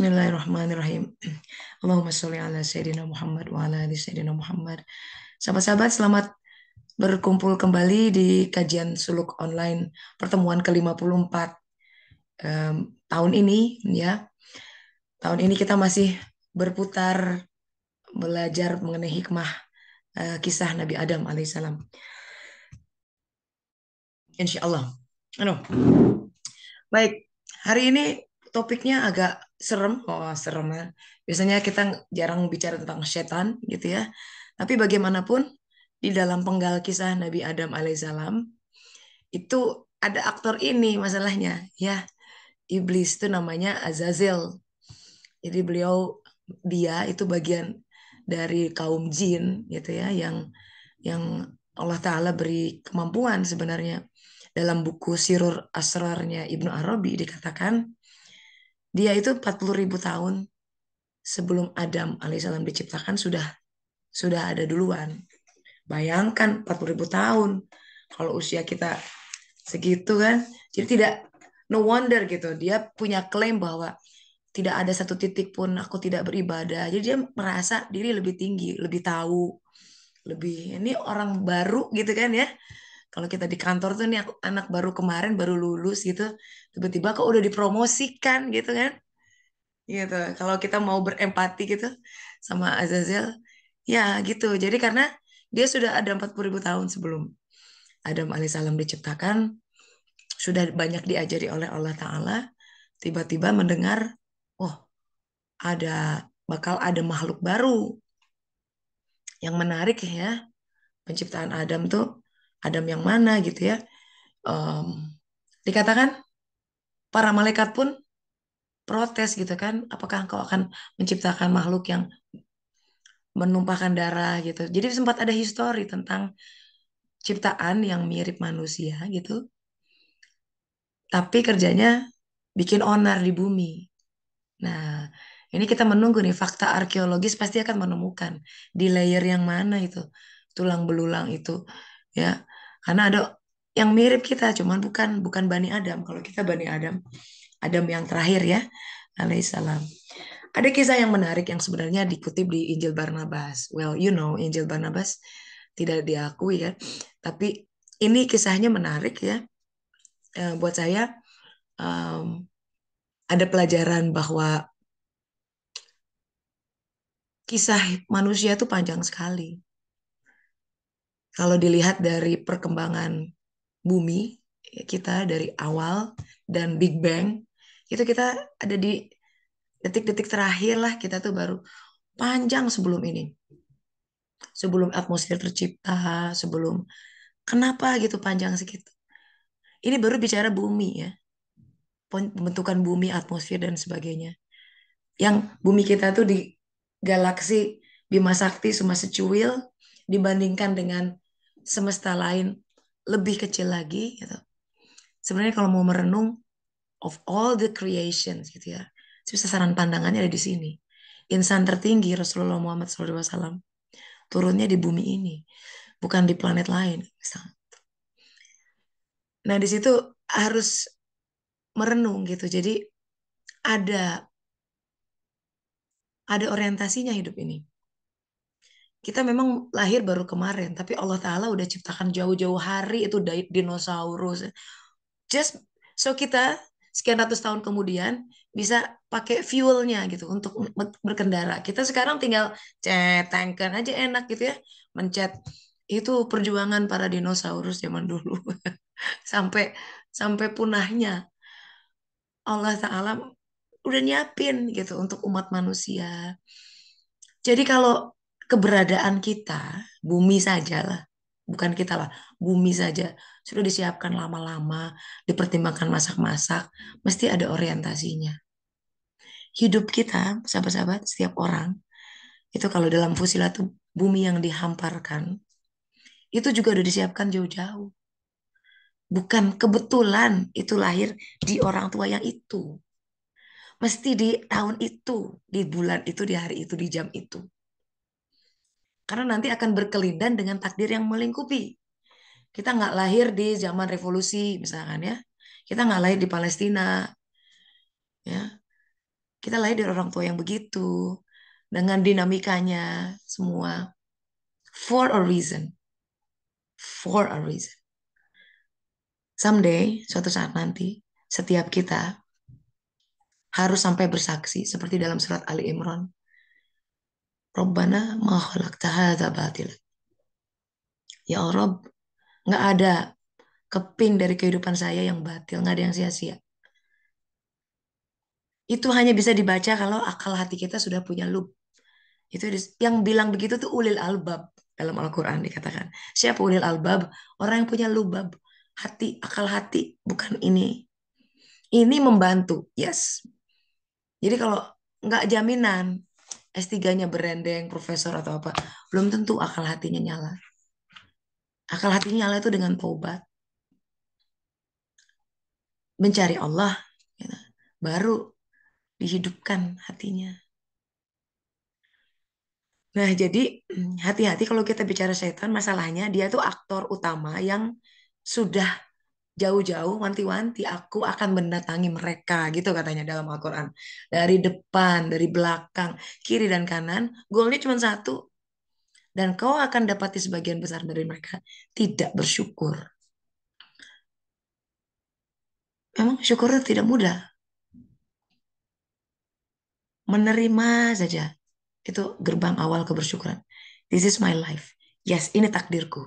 Bismillahirrahmanirrahim. Allahumma sholli ala Sayyidina Muhammad wa ala ali Sayyidina Muhammad. Sahabat-sahabat, selamat berkumpul kembali di kajian suluk online pertemuan ke-54 tahun ini ya. Tahun ini kita masih berputar belajar mengenai hikmah kisah Nabi Adam alaihissalam. Insya Allah. Baik, hari ini topiknya agak serem. Oh, serem ya. Biasanya kita jarang bicara tentang setan gitu ya. Tapi bagaimanapun di dalam penggal kisah Nabi Adam alaihissalam itu ada aktor ini masalahnya ya. Iblis itu namanya Azazel. Jadi dia itu bagian dari kaum jin gitu ya yang Allah Ta'ala beri kemampuan sebenarnya. Dalam buku Sirur Asrarnya Ibnu Arabi dikatakan dia itu 40.000 tahun sebelum Adam alaihissalam diciptakan sudah ada duluan. Bayangkan 40.000 tahun kalau usia kita segitu kan. Jadi tidak, no wonder gitu. Dia punya klaim bahwa tidak ada satu titik pun aku tidak beribadah. Jadi dia merasa diri lebih tinggi, lebih tahu, lebih ini orang baru gitu kan ya. Kalau kita di kantor tuh nih anak baru kemarin baru lulus gitu, tiba-tiba kok udah dipromosikan gitu kan. Gitu. Kalau kita mau berempati gitu sama Azazel, ya gitu. Jadi karena dia sudah ada 40.000 tahun sebelum Adam alaihissalam diciptakan, sudah banyak diajari oleh Allah Ta'ala, tiba-tiba mendengar, oh bakal ada makhluk baru yang menarik ya. Penciptaan Adam tuh, Adam yang mana gitu ya. Dikatakan para malaikat pun protes gitu kan, apakah engkau akan menciptakan makhluk yang menumpahkan darah gitu. Jadi sempat ada histori tentang ciptaan yang mirip manusia gitu, tapi kerjanya bikin onar di bumi. Nah, ini kita menunggu nih fakta arkeologis pasti akan menemukan di layer yang mana itu tulang belulang itu ya. Karena ada yang mirip kita, cuman bukan Bani Adam. Kalau kita Bani Adam, Adam yang terakhir ya, alaihissalam. Ada kisah yang menarik yang sebenarnya dikutip di Injil Barnabas. Well, you know, Injil Barnabas tidak diakui ya. Tapi ini kisahnya menarik ya. Buat saya em, ada pelajaran bahwa kisah manusia itu panjang sekali. Kalau dilihat dari perkembangan bumi kita dari awal dan Big Bang, itu kita ada di detik-detik terakhir lah kita tuh baru panjang sebelum ini. Sebelum atmosfer tercipta, sebelum kenapa gitu panjang segitu. Ini baru bicara bumi ya, pembentukan bumi, atmosfer dan sebagainya. Yang bumi kita tuh di galaksi Bima Sakti cuma secuil dibandingkan dengan semesta lain lebih kecil lagi gitu. Sebenarnya kalau mau merenung of all the creations gitu ya, sasaran pandangannya ada di sini. Insan tertinggi Rasulullah Muhammad SAW turunnya di bumi ini, bukan di planet lain. Misalnya. Nah di situ harus merenung gitu. Jadi ada ada orientasinya hidup ini. Kita memang lahir baru kemarin, tapi Allah Ta'ala udah ciptakan jauh-jauh hari itu dari dinosaurus. Just so kita sekian ratus tahun kemudian bisa pakai fuelnya gitu untuk berkendara. Kita sekarang tinggal tanker aja enak gitu ya. Mencet itu perjuangan para dinosaurus zaman dulu sampai sampai punahnya Allah Ta'ala udah nyiapin gitu untuk umat manusia. Jadi kalau keberadaan kita, bumi saja lah, bukan kita lah, bumi saja sudah disiapkan lama-lama, dipertimbangkan masak-masak, mesti ada orientasinya. Hidup kita, sahabat-sahabat, setiap orang, itu kalau dalam fusilah tuh bumi yang dihamparkan, itu juga udah disiapkan jauh-jauh. Bukan kebetulan itu lahir di orang tua yang itu. Mesti di tahun itu, di bulan itu, di hari itu, di jam itu. Karena nanti akan berkelindan dengan takdir yang melingkupi. Kita nggak lahir di zaman revolusi misalkan ya. Kita nggak lahir di Palestina. Ya. Kita lahir dari orang tua yang begitu, dengan dinamikanya semua. For a reason. For a reason. Someday, suatu saat nanti, setiap kita harus sampai bersaksi seperti dalam surat Ali Imran. Rabbana ma khalaqta hadza batila. Ya Allah, nggak ada keping dari kehidupan saya yang batil, nggak ada yang sia-sia. Itu hanya bisa dibaca kalau akal hati kita sudah punya lub. Itu yang bilang begitu tuh ulil albab dalam Al-Quran dikatakan. Siapa ulil albab? Orang yang punya lubab. Hati, akal hati. Bukan ini. Ini membantu. Yes. Jadi kalau nggak jaminan S3-nya berendeng, profesor atau apa. Belum tentu akal hatinya nyala. Akal hatinya nyala itu dengan taubat. Mencari Allah. Gitu. Baru dihidupkan hatinya. Nah, jadi hati-hati kalau kita bicara setan, masalahnya dia tuh aktor utama yang sudah jauh-jauh wanti-wanti aku akan mendatangi mereka gitu katanya dalam Al-Quran. Dari depan, dari belakang, kiri dan kanan, goalnya cuma satu. Dan kau akan dapati sebagian besar dari mereka tidak bersyukur. Memang syukur itu tidak mudah. Menerima saja. Itu gerbang awal kebersyukuran. This is my life. Yes, ini takdirku.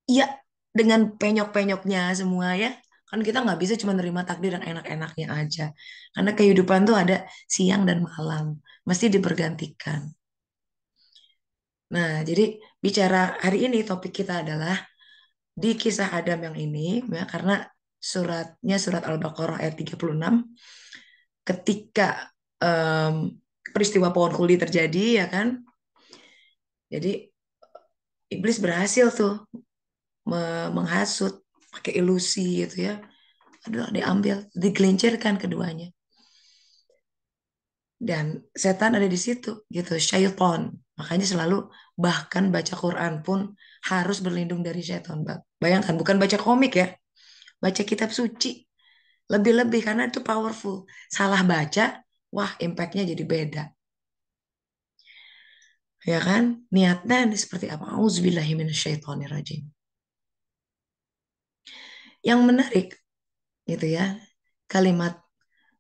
Iya, dengan penyok-penyoknya semua ya. Kan kita nggak bisa cuma nerima takdir yang enak-enaknya aja. Karena kehidupan tuh ada siang dan malam. Mesti dipergantikan. Nah, jadi bicara hari ini topik kita adalah di kisah Adam yang ini, ya, karena suratnya surat Al-Baqarah ayat 36, ketika em, peristiwa pohon kuldi terjadi, ya kan. Jadi iblis berhasil tuh menghasut pakai ilusi gitu ya. Aduh, diambil, digelincirkan keduanya. Dan setan ada di situ gitu, syaiton. Makanya selalu bahkan baca Quran pun harus berlindung dari syaiton. Bayangkan, bukan baca komik ya, baca kitab suci. Lebih-lebih karena itu powerful. Salah baca, wah impactnya jadi beda. Ya kan? Niatnya ini seperti apa? Auzubillahiminasyaitonirrajim. Yang menarik gitu ya, kalimat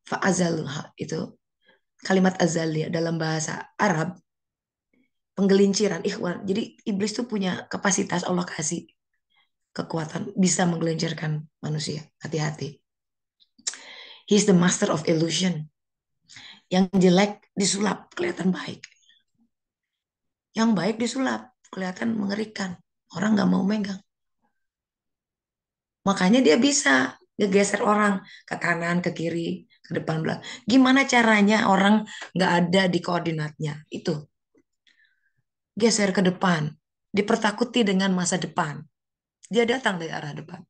fa'azaluha itu kalimat azalia dalam bahasa Arab penggelinciran ikhwan. Jadi iblis tuh punya kapasitas Allah kasih kekuatan bisa menggelincirkan manusia. Hati-hati. He's the master of illusion. Yang jelek disulap kelihatan baik. Yang baik disulap kelihatan mengerikan. Orang nggak mau megang. Makanya dia bisa ngegeser orang ke kanan, ke kiri, ke depan belakang. Gimana caranya orang nggak ada di koordinatnya? Itu geser ke depan, dipertakuti dengan masa depan. Dia datang dari arah depan.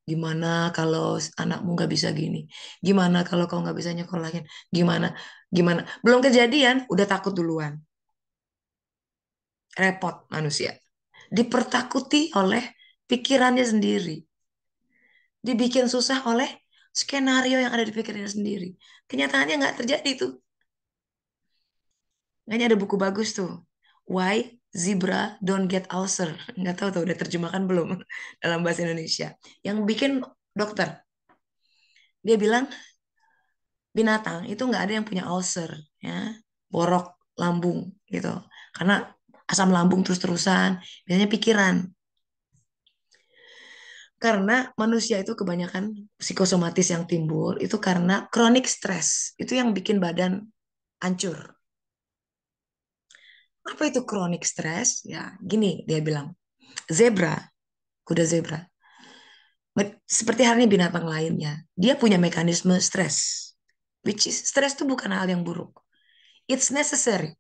Gimana kalau anakmu nggak bisa gini? Gimana kalau kau nggak bisa nyekolahin? Gimana? Gimana? Belum kejadian, udah takut duluan. Repot manusia. Dipertakuti oleh pikirannya sendiri. Dibikin susah oleh skenario yang ada di pikirannya sendiri. Kenyataannya nggak terjadi tuh. Makanya ada buku bagus tuh. Why Zebra Don't Get Ulcer. Nggak tahu tuh udah terjemahkan belum dalam bahasa Indonesia. Yang bikin dokter. Dia bilang binatang itu nggak ada yang punya ulcer, ya, borok lambung gitu. Karena asam lambung terus-terusan, biasanya pikiran. Karena manusia itu kebanyakan psikosomatis yang timbul itu karena chronic stress. Itu yang bikin badan hancur. Apa itu chronic stress? Ya, gini dia bilang. Zebra, kuda zebra, seperti halnya binatang lainnya, dia punya mekanisme stres. Which is stress itu bukan hal yang buruk. It's necessary.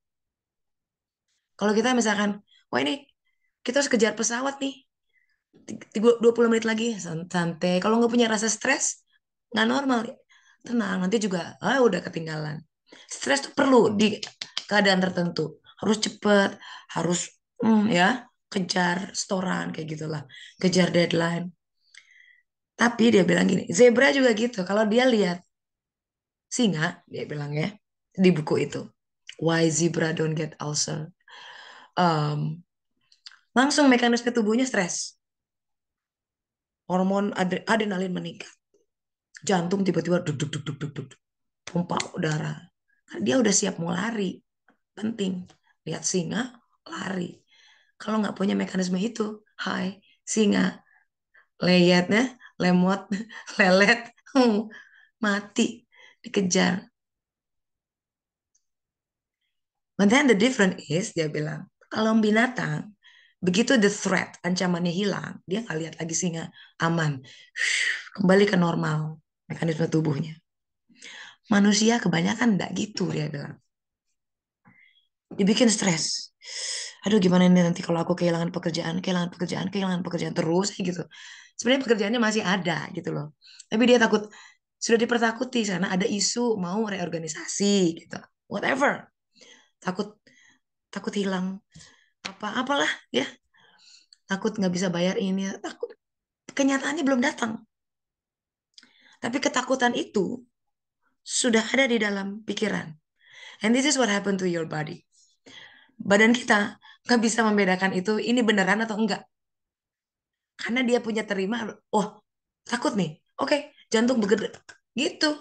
Kalau kita misalkan, wah ini kita harus kejar pesawat nih, 20 menit lagi, santai. Kalau nggak punya rasa stres, nggak normal. Tenang, nanti juga udah ketinggalan. Stres tuh perlu di keadaan tertentu. Harus cepet, harus ya kejar setoran kayak gitulah, kejar deadline. Tapi dia bilang gini, zebra juga gitu. Kalau dia lihat Singa, dia bilang ya, di buku itu. Why zebra don't get ulcer. Um, Langsung mekanisme tubuhnya stres. Hormon adrenalin meningkat. Jantung tiba-tiba duk duk duk duk duk duk. Pompa udara. Dia udah siap mau lari. Penting. Lihat singa, lari. Kalau nggak punya mekanisme itu, hai, singa, leyatnya, lemot, lelet, mati, dikejar. But then the difference is, dia bilang, kalau binatang, begitu the threat, ancamannya hilang, dia nggak lihat lagi singa, aman. Kembali ke normal, mekanisme tubuhnya. Manusia kebanyakan enggak gitu, dia bilang. Dibikin stres. Aduh gimana ini nanti kalau aku kehilangan pekerjaan, kehilangan pekerjaan, kehilangan pekerjaan terus kayak gitu. Sebenarnya pekerjaannya masih ada gitu loh. Tapi dia takut, sudah dipertakuti karena ada isu mau reorganisasi gitu. Whatever. Takut takut hilang apalah ya. Takut nggak bisa bayar ini, takut. Kenyataannya belum datang. Tapi ketakutan itu sudah ada di dalam pikiran. And this is what happened to your body. Badan kita nggak bisa membedakan itu ini beneran atau enggak. Karena dia punya terima, oh takut nih, oke, jantung bergetar. Gitu.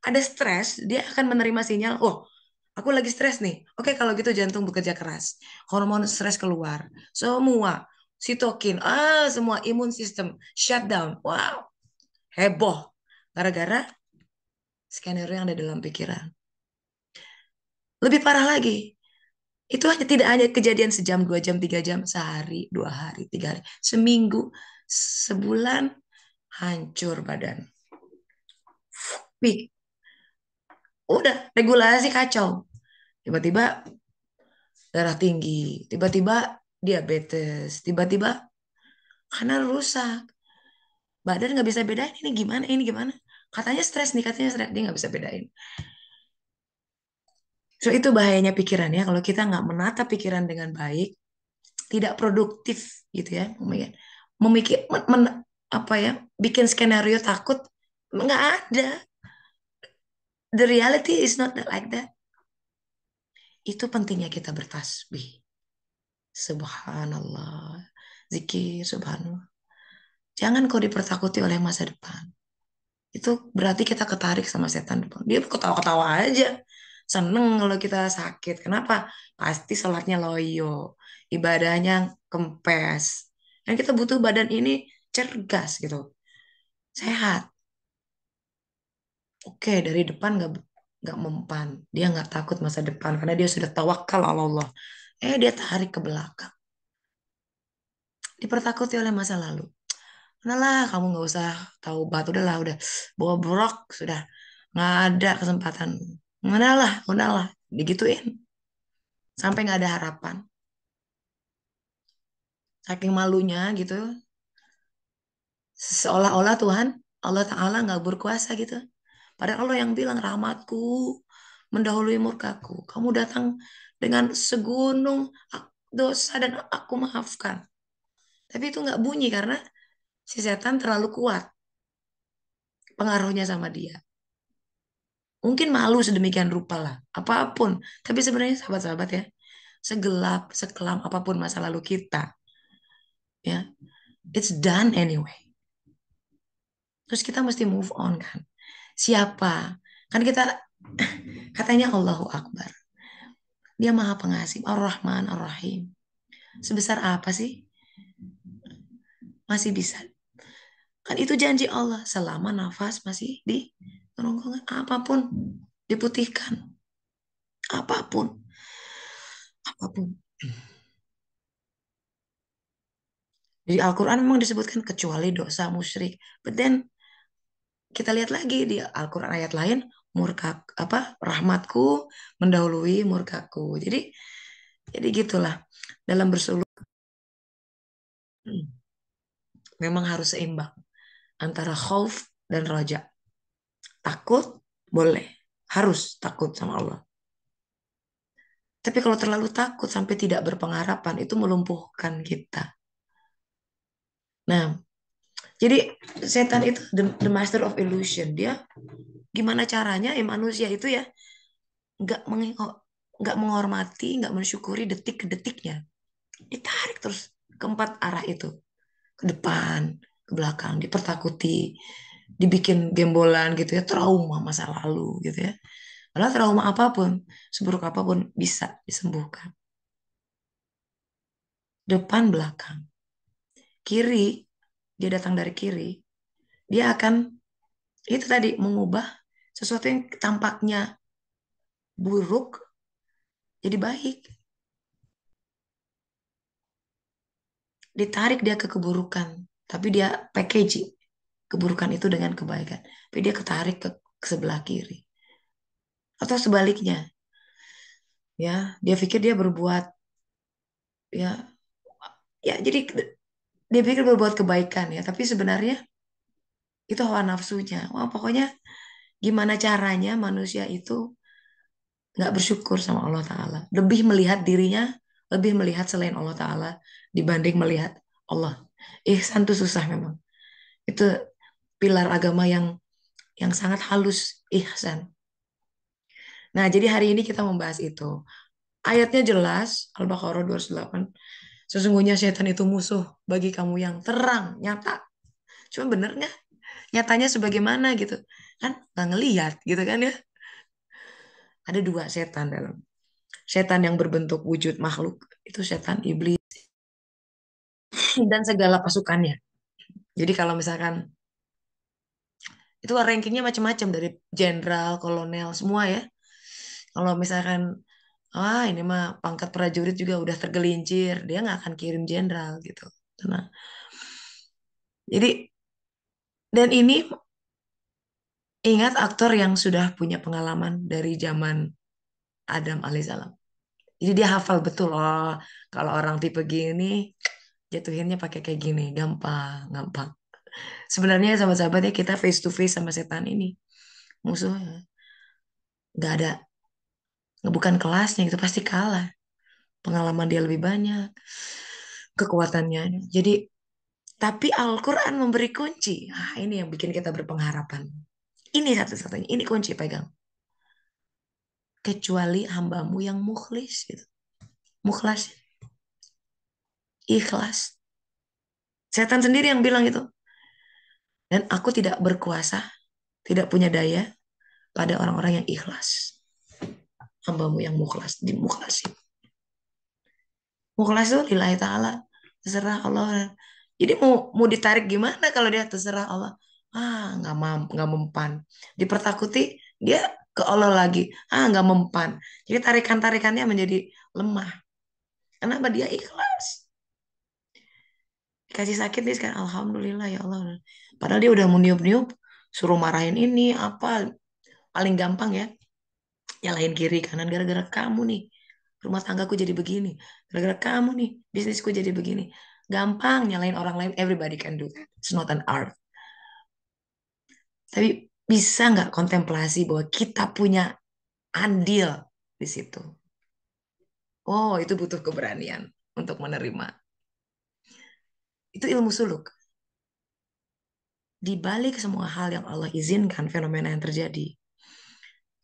Ada stres, dia akan menerima sinyal, oh aku lagi stres nih. Oke, kalau gitu jantung bekerja keras. Hormon stres keluar. Semua, sitokin, semua imun sistem shutdown. Wow, heboh. Gara-gara skenario yang ada dalam pikiran. Lebih parah lagi, itu hanya tidak hanya kejadian sejam, 2 jam, 3 jam, sehari, 2 hari, 3 hari, seminggu, sebulan, hancur badan. Wih, udah regulasi kacau. Tiba-tiba darah tinggi, tiba-tiba diabetes, tiba-tiba karena rusak. Badan nggak bisa bedain ini gimana, ini gimana. Katanya stres nih, katanya stres. Dia nggak bisa bedain. So itu bahayanya pikiran ya. Kalau kita nggak menata pikiran dengan baik, tidak produktif gitu ya. Memikir, apa ya, bikin skenario takut, nggak ada. The reality is not like that. Itu pentingnya kita bertasbih. Subhanallah. Zikir, subhanallah. Jangan kau dipertakuti oleh masa depan. Itu berarti kita ketarik sama setan depan. Dia ketawa-ketawa aja. Seneng kalau kita sakit. Kenapa? Pasti sholatnya loyo. Ibadahnya kempes. Dan kita butuh badan ini cergas gitu. Sehat. Oke, dari depan nggak mempan. Dia nggak takut masa depan karena dia sudah tawakal ala Allah. Dia tarik ke belakang. Dipertakuti oleh masa lalu. Udahlah, kamu nggak usah tahu batu, udahlah, udah bawa brok, sudah nggak ada kesempatan. Udahlah, digituin sampai nggak ada harapan. Saking malunya gitu, seolah-olah Tuhan Allah Ta'ala nggak berkuasa gitu. Padahal Allah yang bilang rahmatku mendahului murkaku. Kamu datang dengan segunung dosa dan aku maafkan. Tapi itu nggak bunyi karena si setan terlalu kuat pengaruhnya sama dia. Mungkin malu sedemikian rupa lah, apapun. Tapi sebenarnya sahabat-sahabat ya, segelap, sekelam apapun masa lalu kita, ya, it's done anyway. Terus kita mesti move on kan. Siapa? Kan kita katanya Allahu Akbar. Dia Maha Pengasih, Ar-Rahman, Ar-Rahim. Sebesar apa sih? Masih bisa. Kan itu janji Allah selama nafas masih di kerongkongan, apapun diputihkan, apapun, apapun. Di Al-Quran memang disebutkan kecuali dosa musyrik. But then kita lihat lagi di Al-Quran ayat lain, murka apa rahmatku mendahului murkaku. Jadi gitulah dalam bersuluk memang harus seimbang antara khauf dan roja. Takut boleh, harus takut sama Allah. Tapi kalau terlalu takut sampai tidak berpengharapan itu melumpuhkan kita. Nah, jadi setan itu the master of illusion. Dia Gimana caranya manusia itu ya nggak nggak menghormati, nggak mensyukuri detik ke detiknya. Ditarik terus ke empat arah itu, ke depan, ke belakang, dipertakuti, dibikin gembolan gitu ya, trauma masa lalu gitu ya. Padahal trauma apapun, seburuk apapun bisa disembuhkan. Depan belakang, kiri, dia datang dari kiri, dia akan itu tadi mengubah sesuatu yang tampaknya buruk jadi baik. Ditarik dia ke keburukan, tapi dia packaging keburukan itu dengan kebaikan. Tapi dia ketarik ke sebelah kiri. Atau sebaliknya, ya, dia pikir dia berbuat ya ya jadi dia pikir berbuat kebaikan ya, tapi sebenarnya itu hawa nafsunya. Wah, pokoknya gimana caranya manusia itu nggak bersyukur sama Allah Ta'ala. Lebih melihat dirinya, lebih melihat selain Allah Ta'ala dibanding melihat Allah. Ihsan itu susah memang. Itu pilar agama yang sangat halus, ihsan. Nah, jadi hari ini kita membahas itu. Ayatnya jelas, Al-Baqarah 208. Sesungguhnya setan itu musuh bagi kamu yang terang, nyata. Cuma bener nggak? Nyatanya sebagaimana gitu. Kan nggak ngelihat gitu kan ya. Ada dua setan dalam. Setan yang berbentuk wujud makhluk, itu setan iblis. Dan segala pasukannya. Jadi kalau misalkan, itu rankingnya macam-macam dari jenderal, kolonel, semua ya. Kalau misalkan ini mah pangkat prajurit juga udah tergelincir, dia nggak akan kirim jenderal gitu. Nah, jadi dan ini ingat aktor yang sudah punya pengalaman dari zaman Adam alaihissalam. Jadi dia hafal betul, oh kalau orang tipe gini jatuhinnya pakai kayak gini, gampang, gampang. Sebenarnya sahabat-sahabatnya kita face to face sama setan ini, musuhnya nggak ada, bukan kelasnya itu pasti kalah. Pengalaman dia lebih banyak, kekuatannya. Jadi tapi Al-Quran memberi kunci. Ah, ini yang bikin kita berpengharapan. Ini satu-satunya. Ini kunci pegang. Kecuali hambamu yang mukhlis. Gitu. Mukhlas. Ikhlas. Setan sendiri yang bilang itu. Dan aku tidak berkuasa. Tidak punya daya pada orang-orang yang ikhlas. Hambamu yang mukhlas. Dimukhlasin. Mukhlas itu lillahi ta'ala. Terserah Allah. Jadi mau ditarik gimana kalau dia terserah Allah? Nggak mampu, nggak mempan. Dipertakuti, dia ke Allah lagi. Nggak mempan. Jadi tarikan-tarikannya menjadi lemah. Kenapa dia ikhlas? Dikasih sakit nih sekarang. Alhamdulillah ya Allah. Padahal dia udah mau niup-niup. Suruh marahin ini, apa. Paling gampang ya. Nyalahin kiri kanan gara-gara kamu nih. Rumah tanggaku jadi begini. Gara-gara kamu nih. Bisnisku jadi begini. Gampang nyalahin orang lain. Everybody can do that. It's not an art. Tapi bisa nggak kontemplasi bahwa kita punya andil di situ? Oh, itu butuh keberanian untuk menerima. Itu ilmu suluk. Di balik semua hal yang Allah izinkan, fenomena yang terjadi,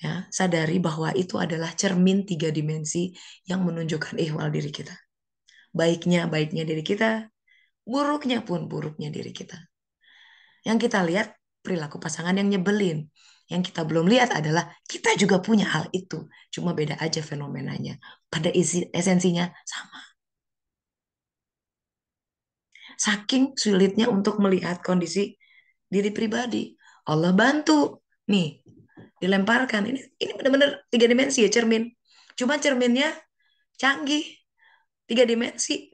ya, sadari bahwa itu adalah cermin tiga dimensi yang menunjukkan ihwal diri kita. Baiknya diri kita, buruknya pun buruknya diri kita. Yang kita lihat perilaku pasangan yang nyebelin. Yang kita belum lihat adalah kita juga punya hal itu. Cuma beda aja fenomenanya. Pada esensinya sama. Saking sulitnya untuk melihat kondisi diri pribadi. Allah bantu. Nih, dilemparkan. Ini benar-benar tiga dimensi ya cermin. Cuma cerminnya canggih. Tiga dimensi.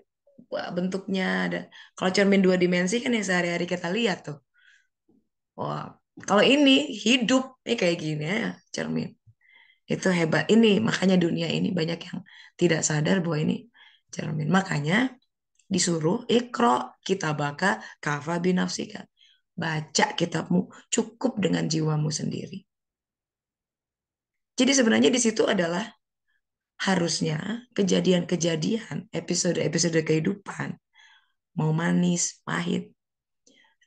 Wah, bentuknya ada. Kalau cermin dua dimensi kan yang sehari-hari kita lihat tuh. Wah, kalau ini hidup nih kayak gini ya, cermin. Itu hebat. Ini makanya dunia ini banyak yang tidak sadar bahwa ini cermin. Makanya disuruh ikro kita baka kafa binafsika. Baca kitabmu cukup dengan jiwamu sendiri. Jadi sebenarnya di situ adalah harusnya kejadian-kejadian, episode-episode kehidupan, mau manis, pahit,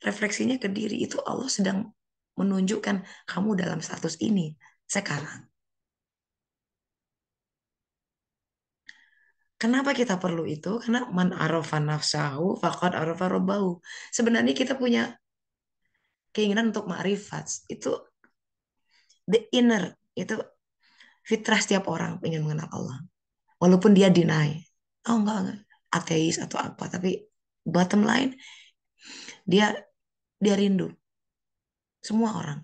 refleksinya ke diri itu Allah sedang menunjukkan kamu dalam status ini sekarang. Kenapa kita perlu itu? Karena man arafa nafsahu faqad arafa rabbahu. Sebenarnya kita punya keinginan untuk ma'rifat. Itu the inner, itu fitrah setiap orang ingin mengenal Allah. Walaupun dia deny. Oh enggak. Ateis atau apa. Tapi bottom line, dia dia rindu. Semua orang.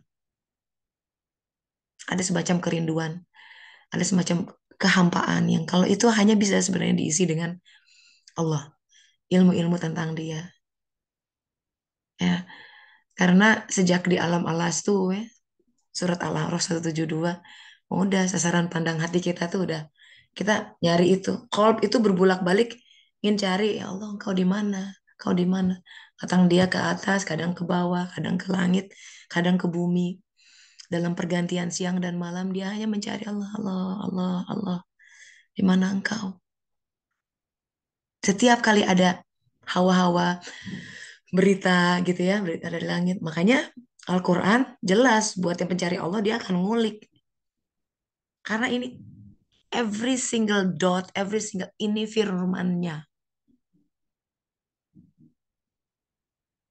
Ada semacam kerinduan. Ada semacam kehampaan yang kalau itu hanya bisa sebenarnya diisi dengan Allah. Ilmu-ilmu tentang dia. Ya, karena sejak di alam alas tuh ya, surat Al-A'raf 172, udah sasaran pandang hati kita tuh udah kita nyari itu. Kolb itu berbulak-balik ingin cari ya Allah engkau di mana? Kau di mana? Kadang dia ke atas, kadang ke bawah, kadang ke langit, kadang ke bumi. Dalam pergantian siang dan malam dia hanya mencari Allah, Allah, Allah, Allah. Di mana engkau? Setiap kali ada hawa-hawa berita gitu ya, berita dari langit. Makanya Al-Quran jelas buat yang pencari Allah dia akan ngulik. Karena ini every single dot, every single ini firmannya.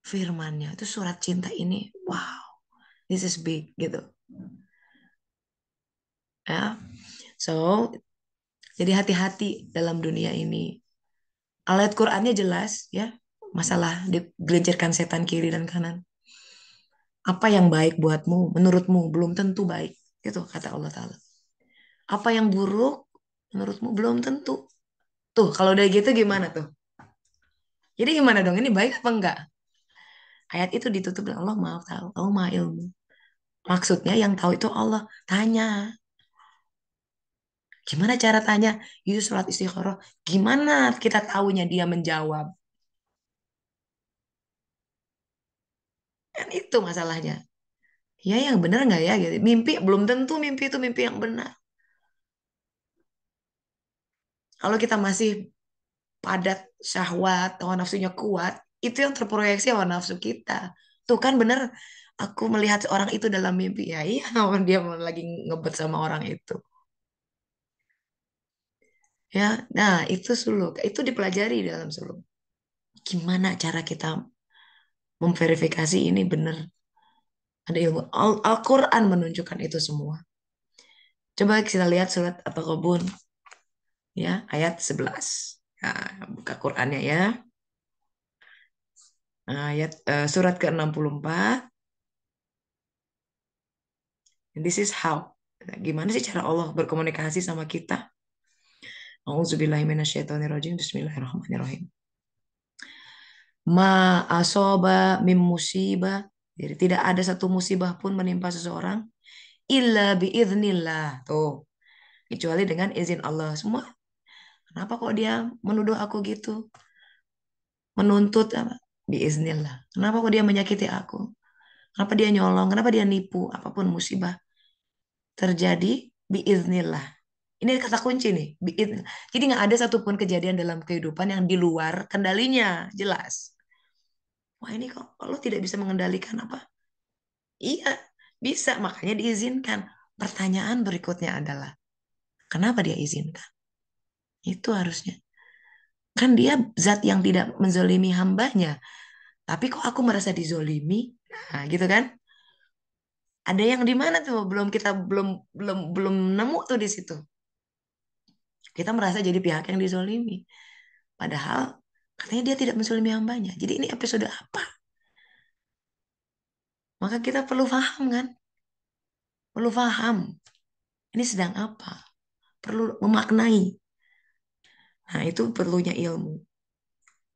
Firmannya itu surat cinta ini. Wow, this is big gitu. Ya. So, jadi hati-hati dalam dunia ini. Ayat Qurannya jelas ya. Masalah digelincirkan setan kiri dan kanan. Apa yang baik buatmu, menurutmu belum tentu baik. Itu kata Allah Ta'ala. Apa yang buruk, menurutmu belum tentu. Tuh, kalau udah gitu gimana tuh? Jadi gimana dong? Ini baik apa enggak? Ayat itu ditutup dengan Allah Maha tahu, Allah Maha ilmu. Maksudnya yang tahu itu Allah. Tanya. Gimana cara tanya? Itu sholat istikharah. Gimana kita tahunya dia menjawab? Kan itu masalahnya. Ya yang benar nggak ya? Gitu. Mimpi belum tentu mimpi itu mimpi yang benar. Kalau kita masih padat syahwat, hawa nafsunya kuat, itu yang terproyeksi hawa nafsu kita. Tuh kan bener, aku melihat orang itu dalam mimpi. Ya iya, dia lagi ngebet sama orang itu. Ya, nah itu suluk. Itu dipelajari di dalam suluk. Gimana cara kita memverifikasi ini benar? Ada ilmu. Al-Quran menunjukkan itu semua. Coba kita lihat surat At-Taghabun ya, ayat 11. Nah, buka Qurannya ya. Nah, ayat surat ke-64. This is how. Nah, gimana sih cara Allah berkomunikasi sama kita? Auzubillahiminasyaitonirrajim. Bismillahirrahmanirrahim. Ma asoba mim musibah. Jadi tidak ada satu musibah pun menimpa seseorang illa biiznillah. Tuh, kecuali dengan izin Allah. Semua. Kenapa kok dia menuduh aku gitu? Menuntut apa? Biiznillah. Kenapa kok dia menyakiti aku? Kenapa dia nyolong? Kenapa dia nipu? Apapun musibah terjadi biiznillah. Ini kata kunci nih. Jadi nggak ada satupun kejadian dalam kehidupan yang di luar kendalinya. Jelas. Wah ini kok lo tidak bisa mengendalikan apa? Iya, bisa. Makanya diizinkan. Pertanyaan berikutnya adalah, kenapa dia izinkan? Itu harusnya. Kan dia zat yang tidak menzolimi hambanya. Tapi kok aku merasa dizolimi? Nah, gitu kan? Ada yang di mana tuh? Kita belum belum belum nemu tuh di situ. Kita merasa jadi pihak yang dizolimi. Padahal katanya dia tidak menzolimi hambanya. Jadi ini episode apa? Maka kita perlu paham kan? Perlu paham. Ini sedang apa? Perlu memaknai. Nah, itu perlunya ilmu.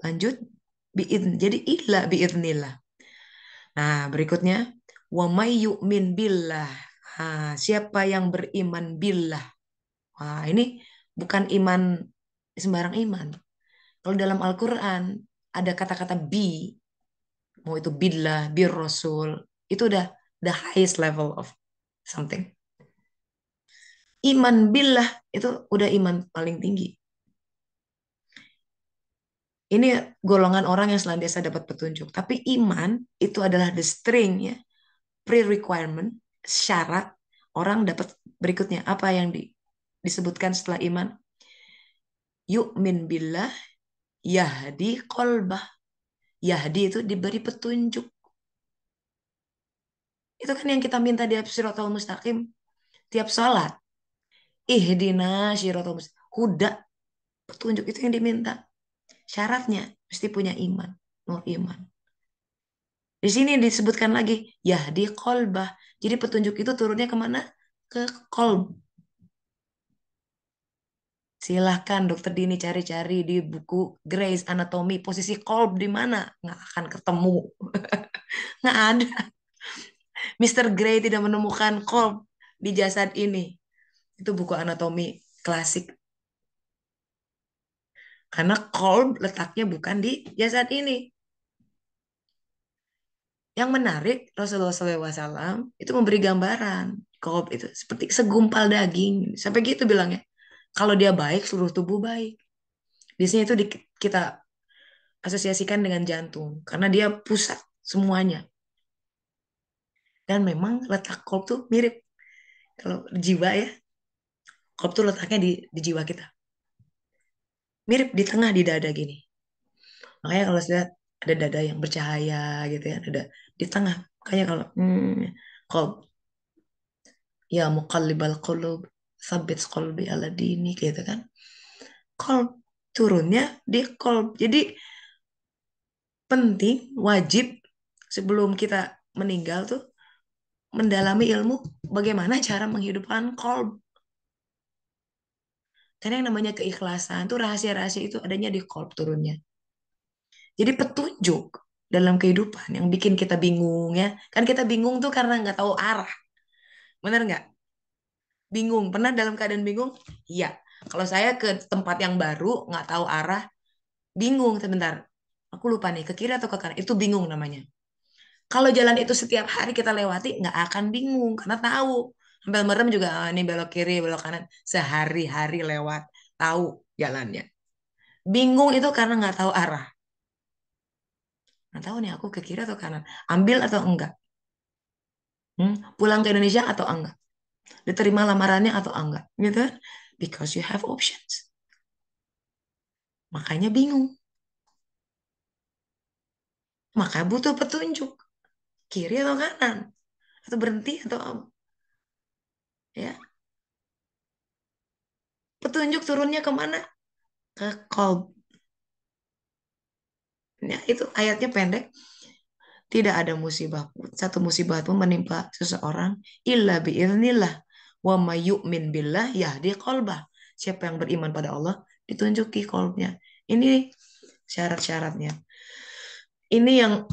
Lanjut. Jadi illa biidnillah. Nah, berikutnya. Wa may yu'min billah. Nah, siapa yang beriman billah. Wah, ini bukan iman sembarang iman. Kalau dalam Al-Quran ada kata-kata bi, mau itu billah, bir rasul, itu udah the highest level of something. Iman billah itu udah iman paling tinggi. Ini golongan orang yang senantiasa dapat petunjuk. Tapi iman itu adalah the string ya. pre-requirement, syarat orang dapat berikutnya. Apa yang disebutkan setelah iman? Yu'min billah yahdi kolbah. Yahdi itu diberi petunjuk. Itu kan yang kita minta di Siratal Mustaqim tiap sholat. Ihdina Siratal Mustaqim. Huda, petunjuk itu yang diminta. Syaratnya mesti punya iman, nur iman. Di sini disebutkan lagi yahdi kolbah. Jadi petunjuk itu turunnya kemana? Ke kolb. Silahkan dokter Dini cari-cari di buku Grey's Anatomy posisi kolb di mana? Nggak akan ketemu. Nggak ada. Mister Grey tidak menemukan kolb di jasad ini. Itu buku anatomi klasik. Karena kolb letaknya bukan di jasad ini. Yang menarik, Rasulullah SAW itu memberi gambaran. Kolb itu seperti segumpal daging. Sampai gitu bilangnya. Kalau dia baik, seluruh tubuh baik. Di sini itu kita asosiasikan dengan jantung. Karena dia pusat semuanya. Dan memang letak kolb tuh mirip. Kalau jiwa ya, kolb tuh letaknya di jiwa kita. Mirip di tengah di dada gini. Makanya kalau saya lihat ada dada yang bercahaya gitu ya, ada di tengah. Makanya kolb ya muqallibal qulub, sabit qalbi ala dini gitu kan. Kolb turunnya di kolb. Jadi penting, wajib sebelum kita meninggal tuh mendalami ilmu bagaimana cara menghidupkan kolb. Karena yang namanya keikhlasan tuh rahasia-rahasia itu adanya di kolb turunnya. Jadi petunjuk dalam kehidupan yang bikin kita bingung ya. Kan kita bingung tuh karena nggak tahu arah. Bener nggak? Bingung. Pernah dalam keadaan bingung? Iya. Kalau saya ke tempat yang baru, nggak tahu arah, bingung sebentar. Aku lupa nih, ke kiri atau ke kanan. Itu bingung namanya. Kalau jalan itu setiap hari kita lewati, nggak akan bingung. Karena tahu. Sambil merem juga, ah, ini belok kiri, belok kanan. Sehari-hari lewat. Tahu jalannya. Bingung itu karena nggak tahu arah. Nggak tahu nih aku ke kiri atau kanan. Ambil atau enggak. Pulang ke Indonesia atau enggak. Diterima lamarannya atau enggak. Gitu kan? Because you have options. Makanya bingung. Maka butuh petunjuk. Kiri atau kanan. Atau berhenti atau ya. Petunjuk turunnya kemana? Ke kolb. Ya, itu ayatnya pendek. Tidak ada musibah pun, satu musibah pun menimpa seseorang. Illa biiznillah. Wa may yu'min billah yahdi qalbah. Siapa yang beriman pada Allah, ditunjuki kolbnya. Ini syarat-syaratnya. Ini yang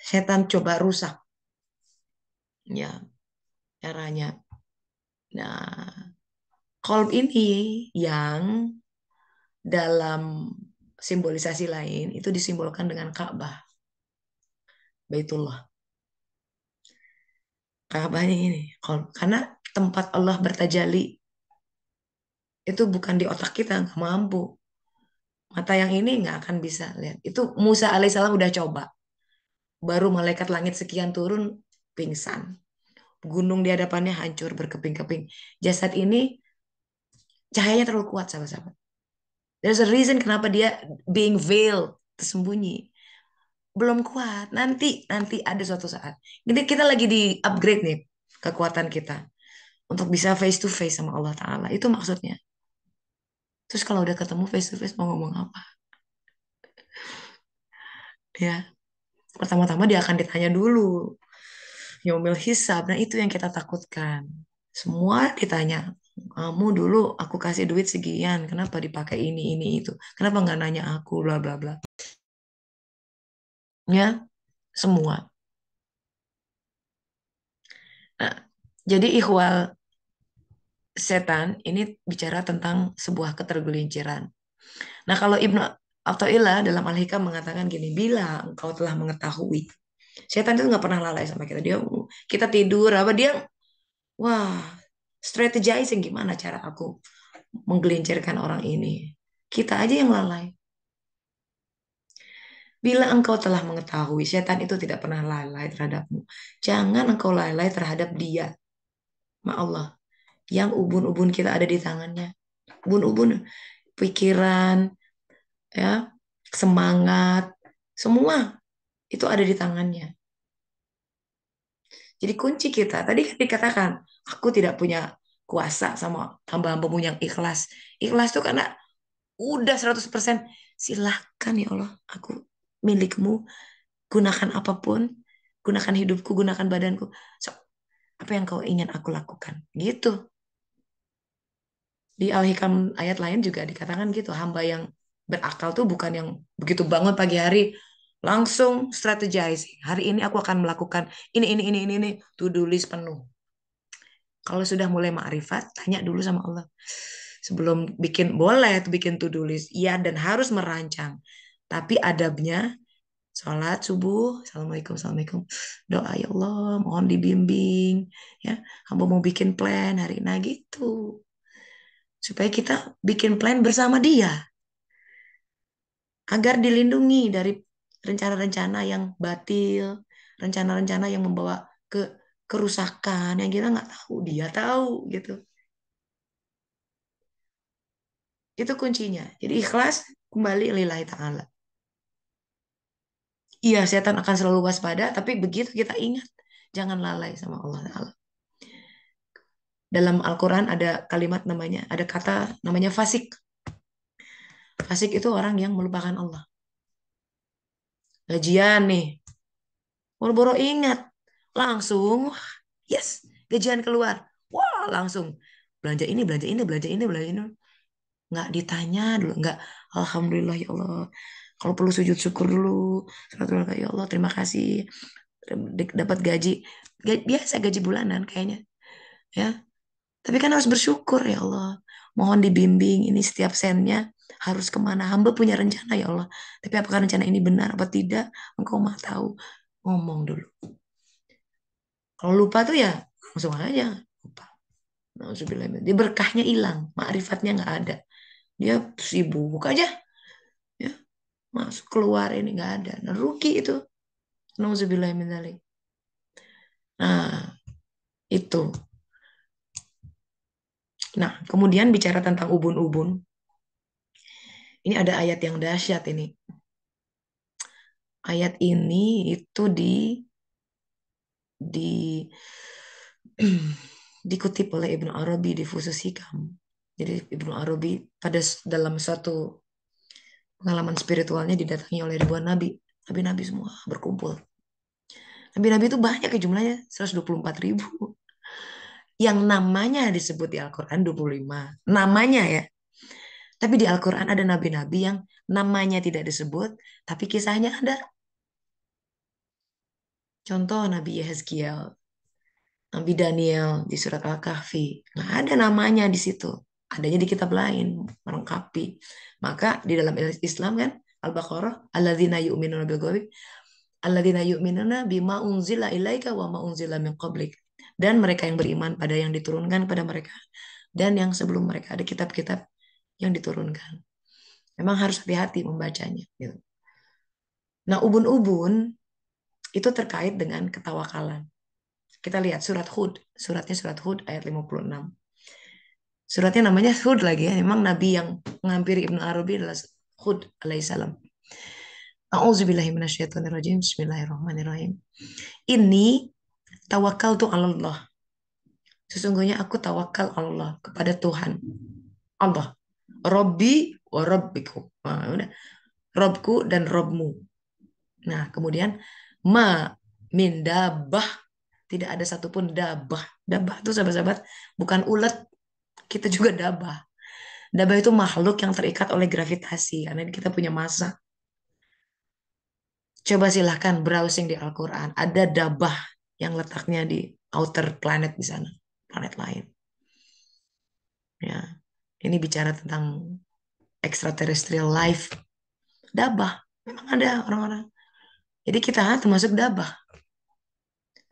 setan coba rusak. Ya, caranya. Nah, kolb ini yang dalam simbolisasi lain itu disimbolkan dengan Ka'bah, Baitullah. Ka'bahnya ini, kolb. Karena tempat Allah bertajali itu bukan di otak kita, nggak mampu. Mata yang ini nggak akan bisa lihat. Itu Musa alaihissalam udah coba. Baru malaikat langit sekian turun, pingsan. Gunung di hadapannya hancur berkeping-keping. Jasad ini cahayanya terlalu kuat, sahabat-sahabat. There's a reason kenapa dia being veiled, tersembunyi. Belum kuat. Nanti ada suatu saat. Jadi kita lagi di upgrade nih kekuatan kita untuk bisa face to face sama Allah Ta'ala. Itu maksudnya. Terus kalau udah ketemu face to face mau ngomong apa? Ya, pertama-tama dia akan ditanya dulu. Yaumil hisab. Nah, itu yang kita takutkan. Semua ditanya. Kamu dulu aku kasih duit sekian. Kenapa dipakai ini, itu? Kenapa nggak nanya aku, bla, bla, bla. Ya, semua. Nah, jadi ikhwal setan ini bicara tentang sebuah ketergelinciran. Nah, kalau Ibnu Athaillah dalam Al-Hikam mengatakan gini, bila engkau telah mengetahui, setan itu nggak pernah lalai sama kita. Kita tidur, apa dia, wah, strategizing gimana cara aku menggelincirkan orang ini. Kita aja yang lalai. Bila engkau telah mengetahui setan itu tidak pernah lalai terhadapmu, jangan engkau lalai terhadap dia, ma Allah, yang ubun-ubun kita ada di tangannya. Ubun-ubun, pikiran, ya, semangat, semua itu ada di tangannya. Jadi kunci kita, tadi kan dikatakan, aku tidak punya kuasa sama hamba-hambamu yang ikhlas. Ikhlas itu karena udah 100% silahkan ya Allah, aku milikmu, gunakan apapun, gunakan hidupku, gunakan badanku. So, apa yang kau ingin aku lakukan? Gitu. Di Al-Hikam ayat lain juga dikatakan gitu, hamba yang berakal tuh bukan yang begitu bangun pagi hari langsung strategize. Hari ini aku akan melakukan ini, to-do list penuh. Kalau sudah mulai ma'rifat, tanya dulu sama Allah. Sebelum bikin, boleh tuh bikin to-do list. Iya, dan harus merancang. Tapi adabnya, sholat subuh, Assalamualaikum, Assalamualaikum. Doa, ya Allah, mohon dibimbing. Ya, hamba mau bikin plan hari ini. Nah gitu. Supaya kita bikin plan bersama dia. Agar dilindungi dari rencana-rencana yang batil. Rencana-rencana yang membawa ke kerusakan yang kita nggak tahu. Dia tahu gitu. Itu kuncinya. Jadi ikhlas kembali lillahi ta'ala. Iya, setan akan selalu waspada, tapi begitu kita ingat, jangan lalai sama Allah Ta'ala. Dalam Al-Quran ada kalimat namanya, ada kata namanya fasik. Fasik itu orang yang melupakan Allah. Gajian nih, boro-boro ingat. Langsung, yes, gajian keluar. Wah, langsung. Belanja ini, belanja ini, belanja ini, belanja ini. Nggak ditanya dulu, nggak. Alhamdulillah ya Allah. Kalau perlu sujud syukur dulu. Alhamdulillah ya Allah, terima kasih. Dapat gaji. Biasa gaji bulanan kayaknya. Ya, tapi kan harus bersyukur ya Allah. Mohon dibimbing ini setiap sennya harus kemana. Hamba punya rencana ya Allah. Tapi apakah rencana ini benar apa tidak? Engkau mah tahu. Ngomong dulu. Kalau lupa tuh ya langsung aja lupa. Nauzubillah. Dia berkahnya hilang, ma'rifatnya nggak ada. Dia sibuk aja, ya masuk keluar ini nggak ada. Nah, rugi itu. Nauzubillah min dzalik. Nah, itu. Nah, kemudian bicara tentang ubun-ubun. Ini ada ayat yang dahsyat ini. Ayat ini itu di dikutip oleh Ibnu Arabi di Fusus Hikam. Jadi Ibnu Arabi pada dalam suatu pengalaman spiritualnya didatangi oleh ribuan nabi. Nabi-nabi semua berkumpul. Nabi-nabi itu banyak ya jumlahnya, 124 ribu. Yang namanya disebut di Al-Quran 25. Namanya ya. Tapi di Al-Quran ada nabi-nabi yang namanya tidak disebut, tapi kisahnya ada. Contoh Nabi Yehezkiel, Nabi Daniel di surat Al-Kahfi. Nggak ada namanya di situ. Adanya di kitab lain, melengkapi. Maka di dalam Islam kan, Al-Baqarah, alladzina yu'minuna bil ghaib, alladzina yu'minuna bima unzila ilaika wa ma unzila min qablik. Dan mereka yang beriman pada yang diturunkan pada mereka. Dan yang sebelum mereka ada kitab-kitab yang diturunkan. Memang harus hati-hati membacanya. Gitu. Nah, ubun-ubun itu terkait dengan ketawakalan. Kita lihat surat Hud. Suratnya surat Hud ayat 56. Suratnya namanya Hud lagi ya. Memang Nabi yang menghampiri Ibnu Arabi adalah Hud alaihissalam. A'udzubillahiminasyaitonirrajim. Bismillahirrahmanirrahim. Ini tawakal tuh Allah. Sesungguhnya aku tawakal Allah kepada Tuhan. Allah. Robbi wa Robbiku. Nah, udah. Robku dan Robmu. Nah, kemudian ma min dabah. Tidak ada satupun dabah. Dabah itu sahabat-sahabat bukan ulet. Kita juga dabah. Dabah itu makhluk yang terikat oleh gravitasi. Karena kita punya massa. Coba silahkan browsing di Al-Quran. Ada dabah yang letaknya di outer planet di sana. Planet lain. Ya, ini bicara tentang extraterrestrial life. Dabah. Memang ada orang-orang. Jadi kita termasuk dabah.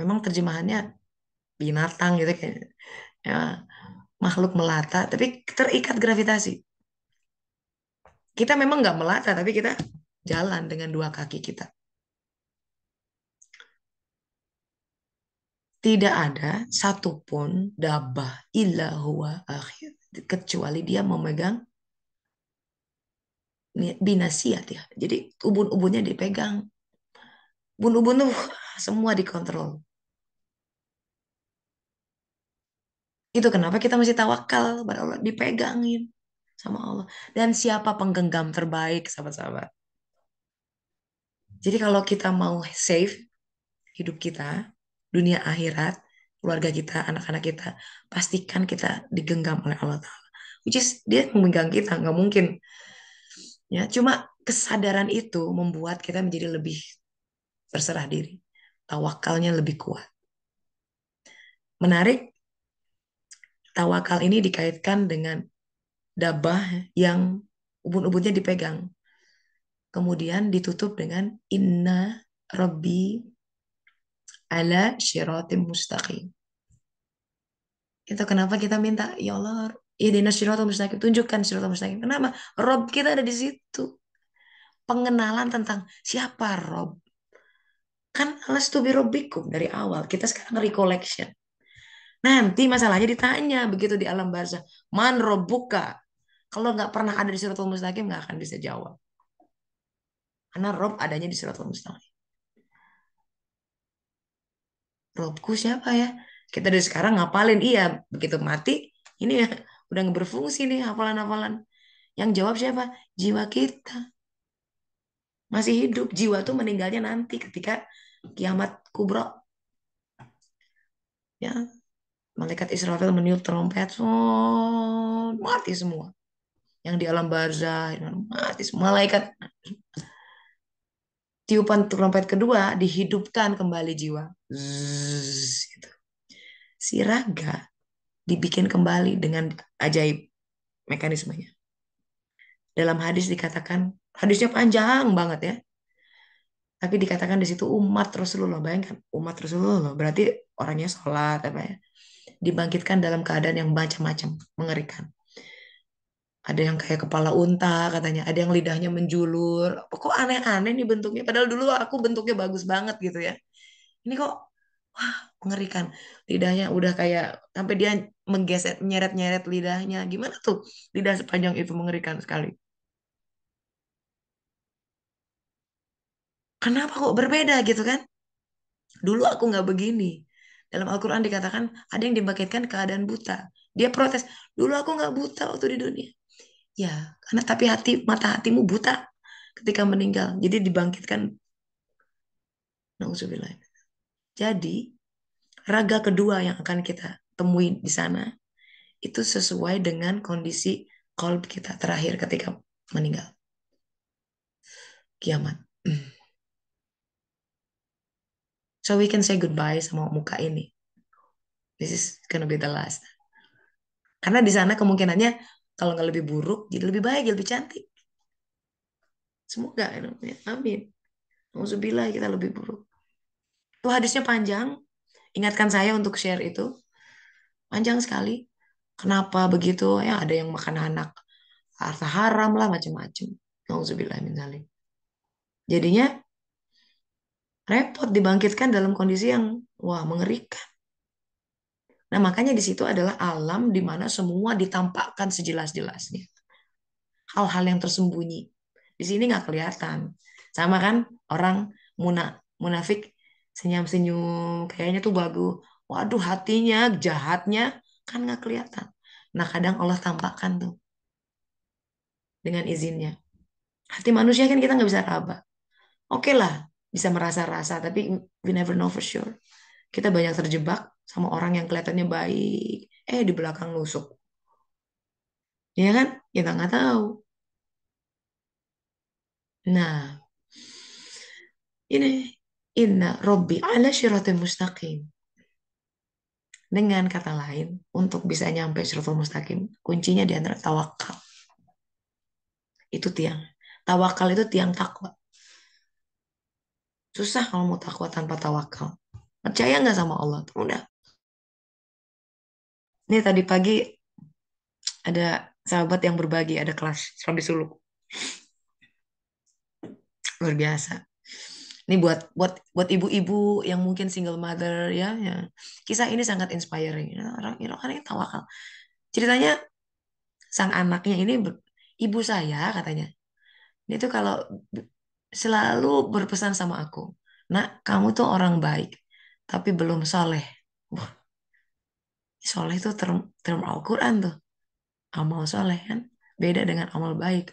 Memang terjemahannya binatang gitu kayak ya, makhluk melata, tapi terikat gravitasi. Kita memang nggak melata, tapi kita jalan dengan dua kaki kita. Tidak ada satupun dabah illa huwa akhir. Kecuali dia memegang binasiat ya. Jadi ubun-ubunnya dipegang. Ubun-ubun tuh semua dikontrol. Itu kenapa kita mesti tawakal kepada Allah. Dipegangin sama Allah. Dan siapa penggenggam terbaik, sahabat-sahabat? Jadi kalau kita mau save hidup kita, dunia akhirat, keluarga kita, anak-anak kita, pastikan kita digenggam oleh Allah Ta'ala. Which is dia memegang kita, nggak mungkin. Ya, cuma kesadaran itu membuat kita menjadi lebih berserah diri. Tawakalnya lebih kuat. Menarik, tawakal ini dikaitkan dengan dabah yang ubun-ubunnya dipegang. Kemudian ditutup dengan inna rabbi ala syiratim mustaqim. Itu kenapa kita minta, ya Allah, ihdinas syiratal mustaqim, tunjukkan syiratal mustaqim. Kenapa? Rob kita ada di situ. Pengenalan tentang siapa Rob. Kan alastu bi rabbikum dari awal. Kita sekarang recollection. Nanti masalahnya ditanya begitu di alam barzah. Man robbuka. Kalau nggak pernah ada di syiratal mustaqim nggak akan bisa jawab. Karena Rob adanya di syiratal mustaqim. Robku siapa ya? Kita dari sekarang ngapalin. Iya, begitu mati, ini ya udah nggak berfungsi nih hafalan-hafalan. Yang jawab siapa? Jiwa kita. Masih hidup. Jiwa tuh meninggalnya nanti ketika kiamat kubra. Ya, malaikat Israfil meniup trompet. Mati semua. Yang di alam barzah, mati semua. Malaikat tiupan trompet kedua dihidupkan kembali jiwa. Zzz, gitu. Si raga dibikin kembali dengan ajaib mekanismenya. Dalam hadis dikatakan, hadisnya panjang banget ya. Tapi dikatakan di situ umat Rasulullah. Bayangkan, umat Rasulullah berarti orangnya sholat apa ya. Dibangkitkan dalam keadaan yang macam-macam, mengerikan. Ada yang kayak kepala unta katanya, ada yang lidahnya menjulur. Kok aneh-aneh nih bentuknya. Padahal dulu aku bentuknya bagus banget gitu ya. Ini kok wah, mengerikan. Lidahnya udah kayak sampai dia menggeset nyeret-nyeret lidahnya. Gimana tuh? Lidah sepanjang itu mengerikan sekali. Kenapa kok berbeda gitu kan? Dulu aku nggak begini. Dalam Al-Quran dikatakan ada yang dibangkitkan keadaan buta. Dia protes. Dulu aku nggak buta waktu di dunia. Ya, karena tapi mata hatimu buta ketika meninggal. Jadi dibangkitkan. Nauzubillah. Jadi raga kedua yang akan kita temui di sana itu sesuai dengan kondisi qalb kita terakhir ketika meninggal. Kiamat. So we can say goodbye sama muka ini. This is gonna be the last. Karena di sana kemungkinannya kalau nggak lebih buruk, jadi lebih baik, jadi lebih cantik. Semoga, ya. Amin. Alhamdulillah kita lebih buruk. Itu hadisnya panjang. Ingatkan saya untuk share itu. Panjang sekali. Kenapa begitu? Ya ada yang makan anak harta haram lah macam-macam. Alhamdulillah min dzalik. Jadinya repot dibangkitkan dalam kondisi yang wah mengerikan. Nah makanya di situ adalah alam di mana semua ditampakkan sejelas-jelasnya. Hal-hal yang tersembunyi. Di sini nggak kelihatan. Sama kan orang munafik senyum-senyum kayaknya tuh bagus. Waduh hatinya jahatnya kan nggak kelihatan. Nah kadang Allah tampakkan tuh dengan izinnya. Hati manusia kan kita nggak bisa raba. Oke lah bisa merasa-rasa tapi we never know for sure. Kita banyak terjebak sama orang yang kelihatannya baik. Di belakang nusuk. Ya kan? Kita nggak tahu. Nah, ini inna robbi ala syiratul mustaqim. Dengan kata lain, untuk bisa nyampe syiratul mustaqim, kuncinya di antara tawakal. Itu tiang. Tawakal itu tiang takwa. Susah kalau mau takwa tanpa tawakal. Percaya nggak sama Allah? Udah. Ini tadi pagi ada sahabat yang berbagi, ada kelas Sambil Suluk. Luar biasa. Ini buat buat buat ibu-ibu yang mungkin single mother ya, ya. Kisah ini sangat inspiring. Ya, orang ini tawakal. Ceritanya sang anaknya ini ibu saya katanya. Dia tuh kalau selalu berpesan sama aku, nak kamu tuh orang baik, tapi belum soleh. Wah, soleh itu term Al-Quran tuh. Amal soleh kan beda dengan amal baik.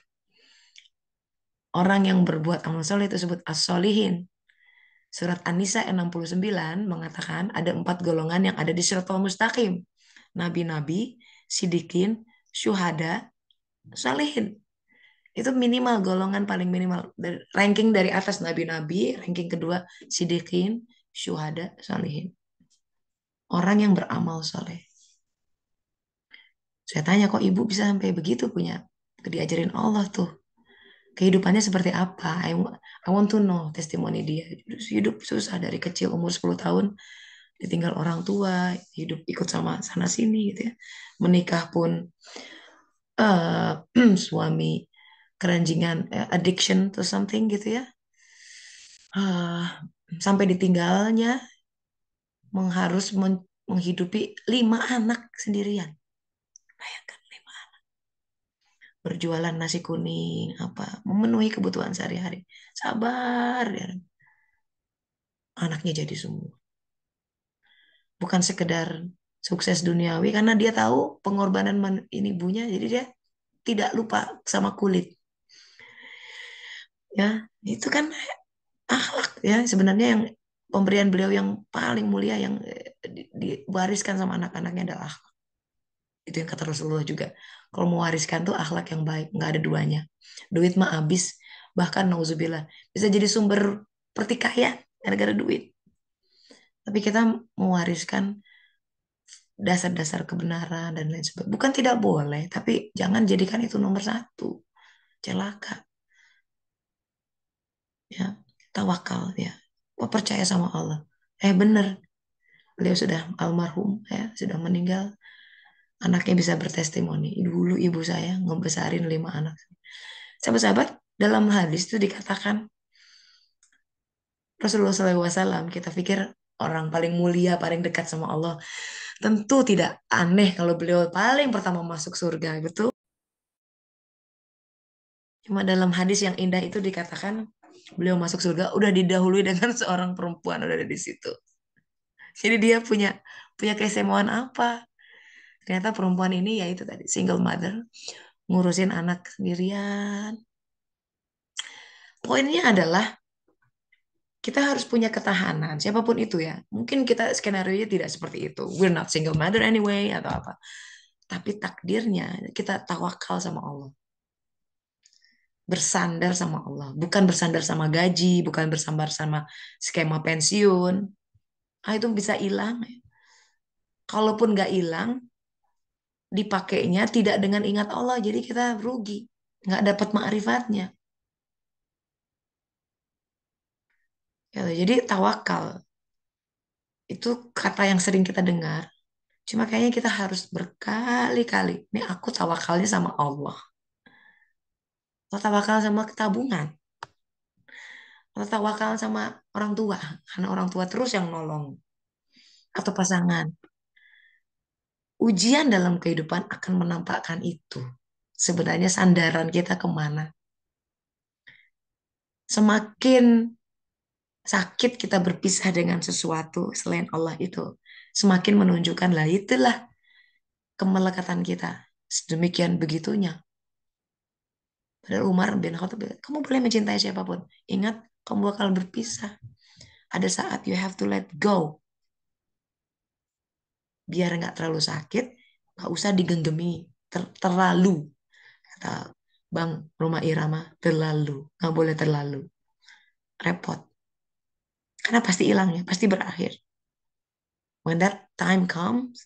Orang yang berbuat amal soleh itu disebut as-solihin. Surat An-Nisa 69 mengatakan ada 4 golongan yang ada di Siratal Mustaqim. Nabi-nabi, sidikin, syuhada, salihin. Itu minimal golongan paling minimal. Ranking dari atas nabi-nabi, ranking kedua sidikin, syuhada, salihin. Orang yang beramal soleh. Saya tanya kok ibu bisa sampai begitu punya diajarin Allah tuh. Kehidupannya seperti apa? I want to know testimoni dia. Hidup susah dari kecil umur 10 tahun ditinggal orang tua, hidup ikut sama sana sini gitu ya. Menikah pun suami keranjingan, addiction to something gitu ya. Eh, Sampai ditinggalnya harus menghidupi 5 anak sendirian. Bayangkan 5 anak. Berjualan nasi kuning, apa memenuhi kebutuhan sehari-hari. Sabar ya. Anaknya jadi semua. Bukan sekedar sukses duniawi karena dia tahu pengorbanan ini ibunya, jadi dia tidak lupa sama kulit. Ya, itu kan akhlak ya sebenarnya yang pemberian beliau yang paling mulia yang diwariskan sama anak-anaknya adalah akhlak. Itu yang kata Rasulullah juga. Kalau mewariskan tuh akhlak yang baik, nggak ada duanya. Duit mah habis, bahkan nauzubillah bisa jadi sumber pertikaian gara-gara duit. Tapi kita mewariskan dasar-dasar kebenaran dan lain sebagainya. Bukan tidak boleh, tapi jangan jadikan itu nomor satu. Celaka, ya. Tawakal, ya. Oh, percaya sama Allah. Bener, beliau sudah almarhum, ya, sudah meninggal. Anaknya bisa bertestimoni. Dulu ibu saya ngebesarin 5 anak. Sahabat-sahabat, dalam hadis itu dikatakan Rasulullah SAW, kita pikir orang paling mulia, paling dekat sama Allah. Tentu tidak aneh kalau beliau paling pertama masuk surga, betul? Cuma dalam hadis yang indah itu dikatakan beliau masuk surga udah didahului dengan seorang perempuan udah ada di situ. Jadi dia punya punya keistimewaan apa? Ternyata perempuan ini ya itu tadi single mother, ngurusin anak sendirian. Poinnya adalah kita harus punya ketahanan, siapapun itu ya. Mungkin kita skenario-nya tidak seperti itu. We're not single mother anyway atau apa. Tapi takdirnya kita tawakal sama Allah. Bersandar sama Allah. Bukan bersandar sama gaji, bukan bersandar sama skema pensiun. Itu bisa hilang. Kalaupun nggak hilang, dipakainya tidak dengan ingat Allah. Jadi kita rugi. Nggak dapat ma'rifatnya. Ya, jadi tawakal. Itu kata yang sering kita dengar. Cuma kayaknya kita harus berkali-kali. Ini aku tawakalnya sama Allah. Atau tawakal sama tabungan. Atau tawakal sama orang tua. Karena orang tua terus yang nolong. Atau pasangan. Ujian dalam kehidupan akan menampakkan itu. Sebenarnya sandaran kita kemana. Semakin sakit kita berpisah dengan sesuatu selain Allah itu. Semakin menunjukkan lah itulah kemelekatan kita. Sedemikian begitunya. Padahal Umar bin Khattab, kamu boleh mencintai siapapun. Ingat, kamu bakal berpisah. Ada saat you have to let go. Biar nggak terlalu sakit, nggak usah digenggami terlalu. Kata Bang Roma Irama, terlalu. Nggak boleh terlalu. Repot. Karena pasti hilang ya, pasti berakhir. When that time comes,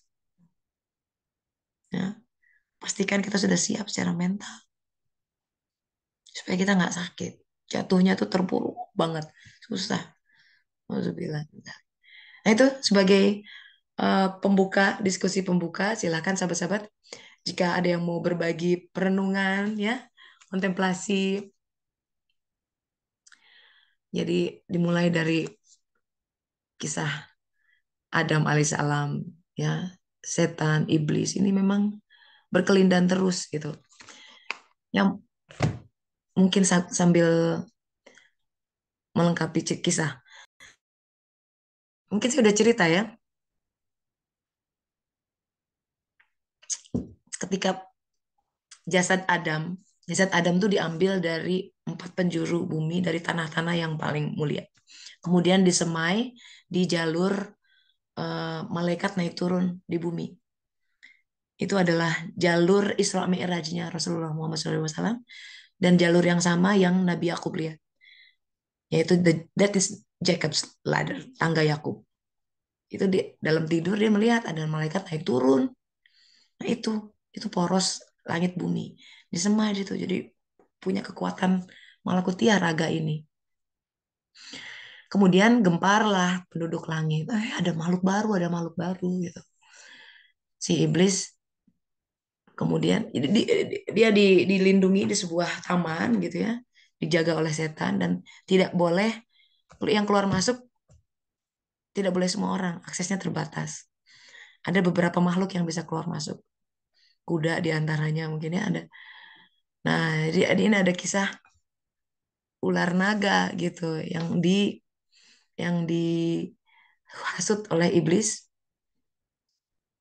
ya, pastikan kita sudah siap secara mental. Supaya kita nggak sakit. Jatuhnya tuh terpuruk banget. Susah. Alhamdulillah. Nah itu sebagai pembuka, diskusi pembuka, silakan sahabat-sahabat. Jika ada yang mau berbagi perenungan, ya, kontemplasi Jadi dimulai dari kisah Adam alaihissalam, ya, setan, iblis ini memang berkelindan terus gitu. Yang mungkin sambil melengkapi kisah, mungkin saya udah cerita ya, ketika jasad Adam tuh diambil dari empat penjuru bumi, dari tanah-tanah yang paling mulia. Kemudian disemai di jalur malaikat naik turun di bumi. Itu adalah jalur Isra Mi'rajnya Rasulullah Muhammad SAW, dan jalur yang sama yang Nabi Yakub lihat, yaitu that is Jacob's ladder, tangga Yakub. Itu di dalam tidur dia melihat ada malaikat naik turun. Nah, itu poros langit bumi disemai itu. Jadi punya kekuatan malakutiah raga ini. Kemudian gemparlah penduduk langit. Ada makhluk baru, ada makhluk baru gitu. Si iblis kemudian dia dilindungi di sebuah taman gitu ya, dijaga oleh setan dan tidak boleh yang keluar masuk, tidak boleh semua orang, aksesnya terbatas. Ada beberapa makhluk yang bisa keluar masuk. Kuda diantaranya mungkin ya ada. Nah, jadi ini ada kisah ular naga gitu yang dihasut oleh iblis,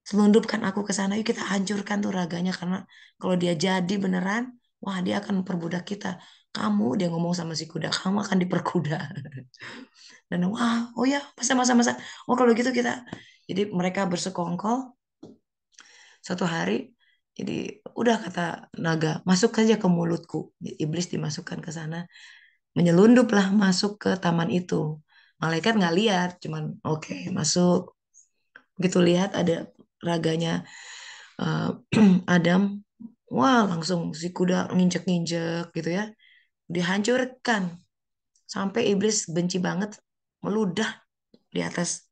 selundupkan aku ke sana, yuk kita hancurkan tuh raganya, karena kalau dia jadi beneran, wah dia akan memperbudak kita. Kamu, dia ngomong sama si kuda, kamu akan diperkuda. Dan wah, oh ya, masa. Oh kalau gitu kita. Jadi mereka bersekongkol suatu hari. Jadi udah kata naga, masuk saja ke mulutku. Iblis dimasukkan ke sana, menyelunduplah masuk ke taman itu. Malaikat nggak lihat, cuman oke, masuk. Begitu lihat ada raganya eh, Adam, wah langsung si kuda nginjek-nginjek gitu ya, dihancurkan sampai iblis benci banget, meludah di atas.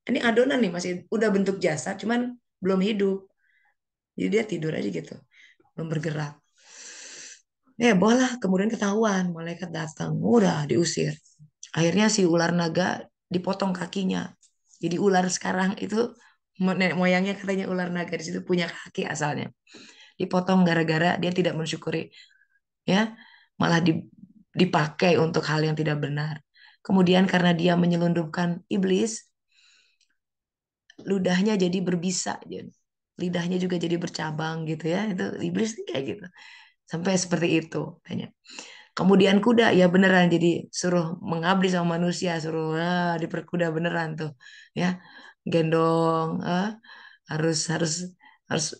Ini adonan nih masih udah bentuk jasad, cuman belum hidup. Jadi dia tidur aja gitu, belum bergerak. Ya boleh, kemudian ketahuan, malaikat datang, udah diusir. Akhirnya si ular naga dipotong kakinya. Jadi ular sekarang itu nenek moyangnya katanya ular naga di situ punya kaki asalnya. Dipotong gara-gara dia tidak mensyukuri, ya, malah dipakai untuk hal yang tidak benar. Kemudian karena dia menyelundupkan iblis, ludahnya jadi berbisa, jadi lidahnya juga jadi bercabang gitu ya. Itu iblis kayak gitu. Sampai seperti itu tanya. Kemudian kuda ya beneran jadi suruh mengabdi sama manusia, suruh diperkuda beneran tuh, ya. Gendong, harus harus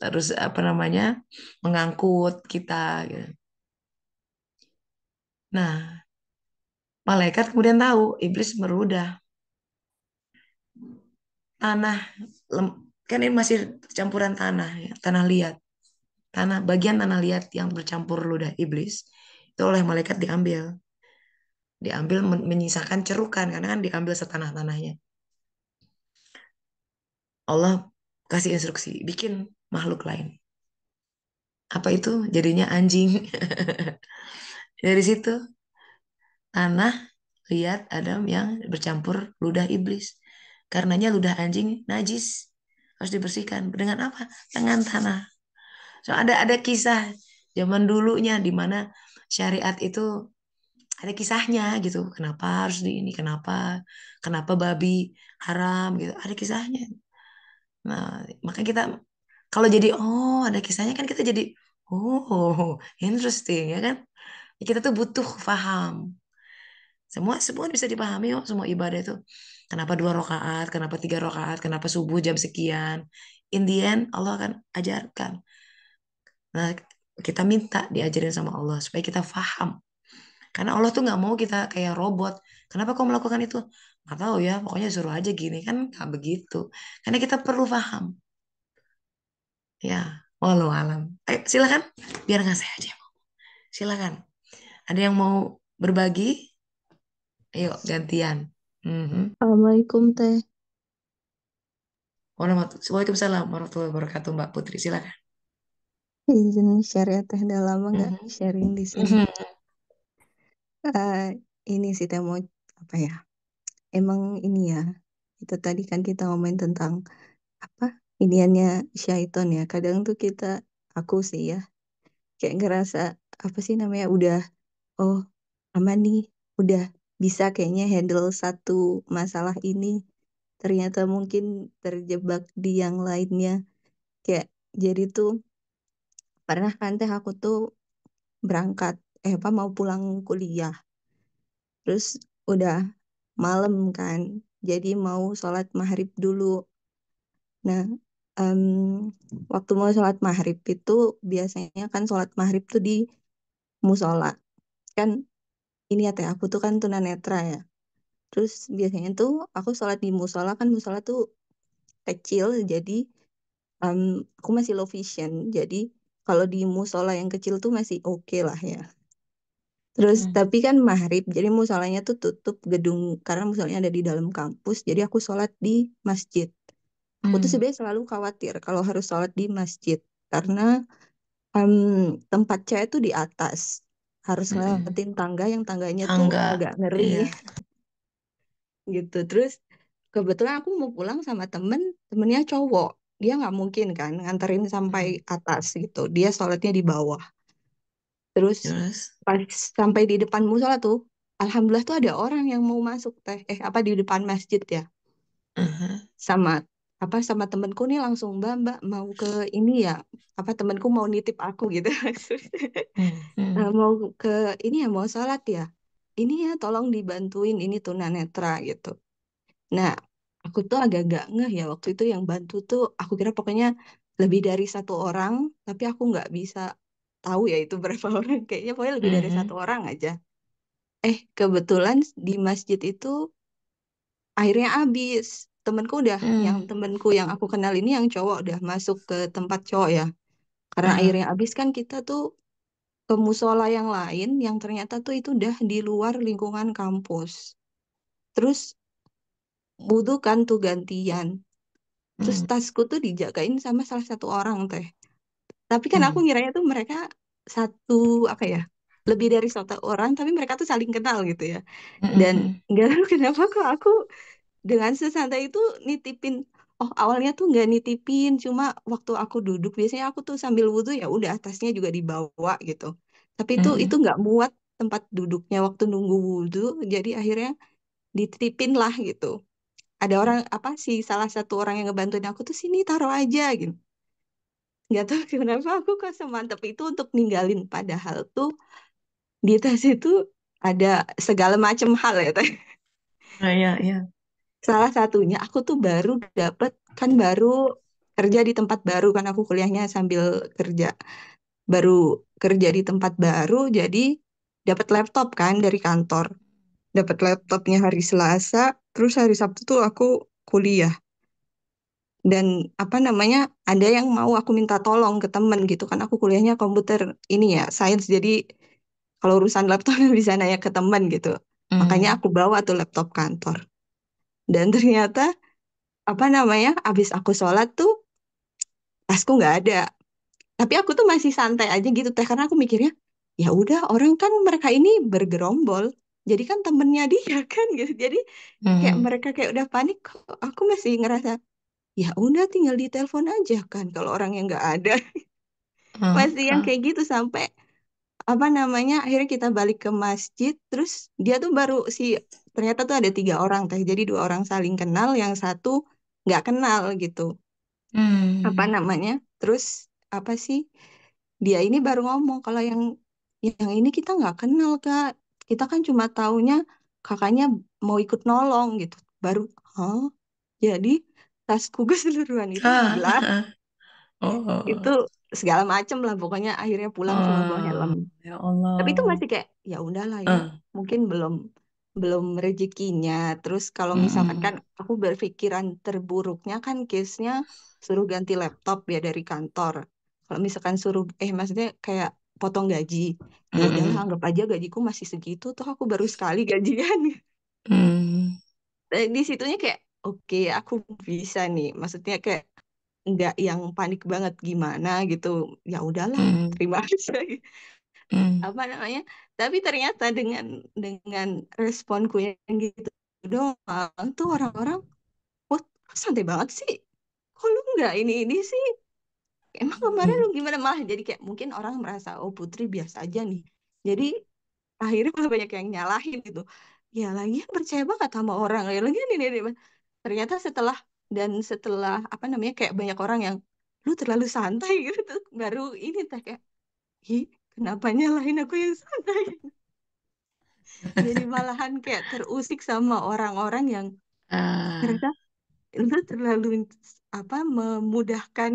harus apa namanya? Mengangkut kita gitu. Nah, malaikat kemudian tahu iblis merudah tanah, kan ini masih campuran tanah ya, tanah liat. Bagian tanah liat yang bercampur ludah iblis itu oleh malaikat diambil. Diambil menyisakan cerukan karena kan diambil setanah-tanahnya. Allah kasih instruksi bikin makhluk lain. Apa itu? Jadinya anjing. Dari situ tanah liat Adam yang bercampur ludah iblis. Karenanya ludah anjing najis, harus dibersihkan. Dengan apa? Dengan tanah. So ada kisah zaman dulunya di mana syariat itu ada kisahnya gitu. Kenapa harus di ini? Kenapa babi haram gitu? Ada kisahnya. Nah, makanya kita kalau jadi oh ada kisahnya kan kita jadi oh interesting ya kan? Kita tuh butuh paham. Semua bisa dipahami kok, semua ibadah itu. Kenapa 2 rakaat, kenapa 3 rakaat, kenapa subuh jam sekian. In the end Allah akan ajarkan. Nah, kita minta diajarin sama Allah supaya kita paham. Karena Allah tuh nggak mau kita kayak robot. Kenapa kau melakukan itu? Nggak tahu ya, pokoknya suruh aja gini kan nggak begitu. Karena kita perlu paham. Ya, walau alam. Ayo, silakan. Biar nggak saya aja. Silakan. Ada yang mau berbagi? Ayo, gantian. Mhm. Assalamualaikum Teh. Waalaikumsalam warahmatullahi wabarakatuh, Mbak Putri. Silakan. Izin share ya Teh, udah lama nggak Mhm. sharing di sini. Mhm. Eh, ini sih Teh mau apa ya? Emang ini ya. Itu tadi kan kita ngomongin tentang apa? Iniannya syaiton ya. Kadang tuh aku sih ya, kayak ngerasa apa sih namanya udah oh aman nih, udah bisa kayaknya handle satu masalah ini. Ternyata mungkin terjebak di yang lainnya. Kayak jadi tuh pernah kan teh aku tuh berangkat apa mau pulang kuliah. Terus udah malam kan. Jadi mau sholat maghrib dulu. Nah, em, waktu mau sholat maghrib itu biasanya kan sholat maghrib tuh di musola. Kan ini ya teh aku tuh kan tunanetra ya. Terus biasanya tuh aku sholat di musola kan musola tuh kecil jadi em, aku masih low vision. Jadi kalau di musola yang kecil tuh masih oke lah ya. Terus Hmm. tapi kan maghrib, jadi musolanya tuh tutup gedung karena musolanya ada di dalam kampus. Jadi aku sholat di masjid. Aku tuh Hmm. sebenarnya selalu khawatir kalau harus sholat di masjid karena em, tempat saya tuh di atas, harus Mm-mm. ngelewatin tangga yang tangganya tuh Tangga, agak ngeri iya. gitu. Terus kebetulan aku mau pulang sama temennya cowok, dia nggak mungkin kan nganterin sampai Hmm. atas gitu. Dia sholatnya di bawah. Terus Terus, pas sampai di depan musola tuh, alhamdulillah tuh ada orang yang mau masuk teh, apa di depan masjid ya, uh-huh. sama sama temenku nih langsung mbak mau ke ini ya, apa temenku mau nitip aku gitu. Hmm. Hmm. Mau ke ini ya mau sholat ya, ini ya tolong dibantuin ini tunanetra gitu. Nah aku tuh agak gak ngeh ya waktu itu yang bantu tuh aku kira pokoknya lebih dari satu orang, tapi aku nggak bisa tahu ya itu berapa orang, kayaknya pokoknya lebih dari satu Mhm. orang aja. Kebetulan di masjid itu airnya habis. Hmm. Temenku yang aku kenal ini yang cowok udah masuk ke tempat cowok ya. Karena Uh-huh. airnya habis kan kita tuh ke musola yang lain yang ternyata tuh itu udah di luar lingkungan kampus. Terus butuh kan tuh gantian. Terus Hmm. tasku tuh dijagain sama salah satu orang teh. Tapi kan aku Hmm. ngiranya tuh mereka satu apa ya? Lebih dari satu orang, tapi mereka tuh saling kenal gitu ya. Dan Mhm. nggak tahu kenapa kok aku dengan sesantai itu nitipin. Oh awalnya tuh nggak nitipin, cuma waktu aku duduk biasanya aku tuh sambil wudhu ya udah tasnya juga dibawa gitu. Tapi itu Mhm. nggak muat tempat duduknya waktu nunggu wudhu, jadi akhirnya dititipin lah gitu. Ada orang apa sih salah satu orang yang ngebantuin aku tuh sini taruh aja gitu. Nggak tahu kenapa aku kok semantap itu untuk ninggalin padahal tuh di tas itu ada segala macam hal ya teh. Ah, iya, iya. Salah satunya aku tuh baru dapet kan baru kerja di tempat baru kan aku kuliahnya sambil kerja. Baru kerja di tempat baru jadi dapat laptop kan dari kantor. Dapat laptopnya hari Selasa, terus hari Sabtu tuh aku kuliah. Dan apa namanya ada yang mau aku minta tolong ke temen gitu kan aku kuliahnya komputer ini ya sains jadi kalau urusan laptop bisa nanya ke temen gitu. Makanya Hmm. aku bawa tuh laptop kantor. Dan ternyata apa namanya abis aku sholat tuh tasku nggak ada. Tapi aku tuh masih santai aja gitu teh karena aku mikirnya ya udah orang kan mereka ini bergerombol. Jadi kan temennya dia kan gitu. Jadi kayak Mhm. mereka kayak udah panik kok aku masih ngerasa ya udah tinggal ditelepon aja kan kalau orang yang nggak ada. Ah, Masih yang ah. kayak gitu sampai apa namanya akhirnya kita balik ke masjid terus dia tuh baru ternyata tuh ada 3 orang teh. Jadi 2 orang saling kenal yang satu nggak kenal gitu. Apa Hmm. namanya? Terus apa sih? Dia ini baru ngomong kalau yang ini kita nggak kenal Kak. Kita kan cuma taunya kakaknya mau ikut nolong gitu. Baru, oh, jadi tasku keseluruhan itu Ah, hilang. ah. Itu Oh, segala macem lah. Pokoknya akhirnya pulang cuma bawa helm. ah, ya Tapi itu Allah. masih kayak ya udahlah ya, Ah. mungkin belum belum rezekinya. Terus kalau misalkan kan Mhm. aku berpikiran terburuknya kan case-nya suruh ganti laptop ya dari kantor. Kalau misalkan maksudnya kayak potong gaji, ya udahlah Mhm. anggap aja gajiku masih segitu toh aku baru sekali gajian. Hmm. Di situnya kayak oke aku bisa nih, maksudnya kayak nggak yang panik banget gimana gitu. Ya udahlah, Hmm. terima aja. Hmm. apa namanya, tapi ternyata dengan responku yang gitu doang tuh orang-orang, oh santai banget sih, kok lu nggak ini sih, emang kemarin lu Hmm. gimana, malah jadi kayak mungkin orang merasa oh Putri biasa aja nih, jadi akhirnya malah banyak yang nyalahin gitu, ya lagian percaya banget sama orang, ya lagian ini. Ternyata setelah apa namanya kayak banyak orang yang lu terlalu santai gitu tuh, baru ini teh kayak, ih kenapa nyalahin aku yang santai. Jadi malahan kayak terusik sama orang-orang yang Ah, ternyata lu terlalu apa memudahkan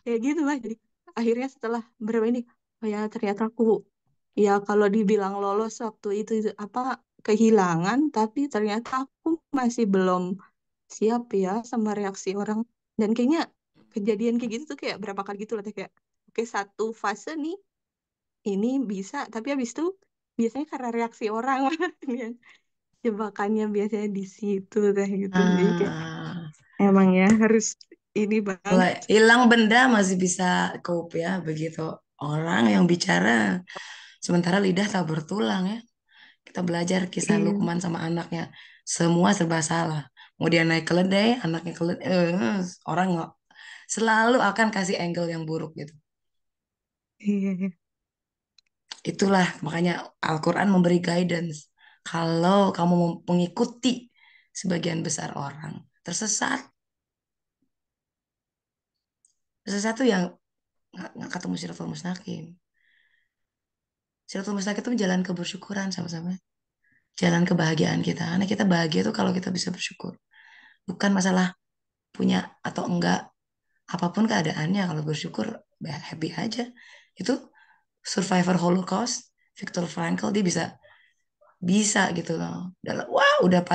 kayak gitu lah. Jadi akhirnya setelah berapa ini, oh ya ternyata aku, ya kalau dibilang lolos waktu itu apa kehilangan, tapi ternyata aku masih belum siap ya sama reaksi orang. Dan kayaknya kejadian kayak gitu tuh kayak berapa kali gitu lah, kayak oke satu fase nih ini bisa, tapi habis itu biasanya karena reaksi orang yang jebakannya biasanya di situ deh gitu. Jadi kayak ah. emang ya harus ini Mulai banget. hilang benda masih bisa cope ya, begitu orang yang bicara sementara lidah tak bertulang ya. Kita belajar kisah Iya, Lukman sama anaknya, semua serba salah. Mau dia naik keledai, anaknya keledai, orang nggak selalu akan kasih angle yang buruk gitu. iya, iya. Itulah makanya Al-Quran memberi guidance. Kalau kamu mengikuti sebagian besar orang tersesat, tersesat tuh yang nggak ketemu Siratul Mustaqim. Siratul Mustaqim itu jalan kebersyukuran sama-sama. Jalan kebahagiaan kita. Karena kita bahagia tuh kalau kita bisa bersyukur. Bukan masalah punya atau enggak. Apapun keadaannya, kalau bersyukur, happy aja. Itu survivor Holocaust, Viktor Frankl, dia bisa bisa gitu loh. Wah, udah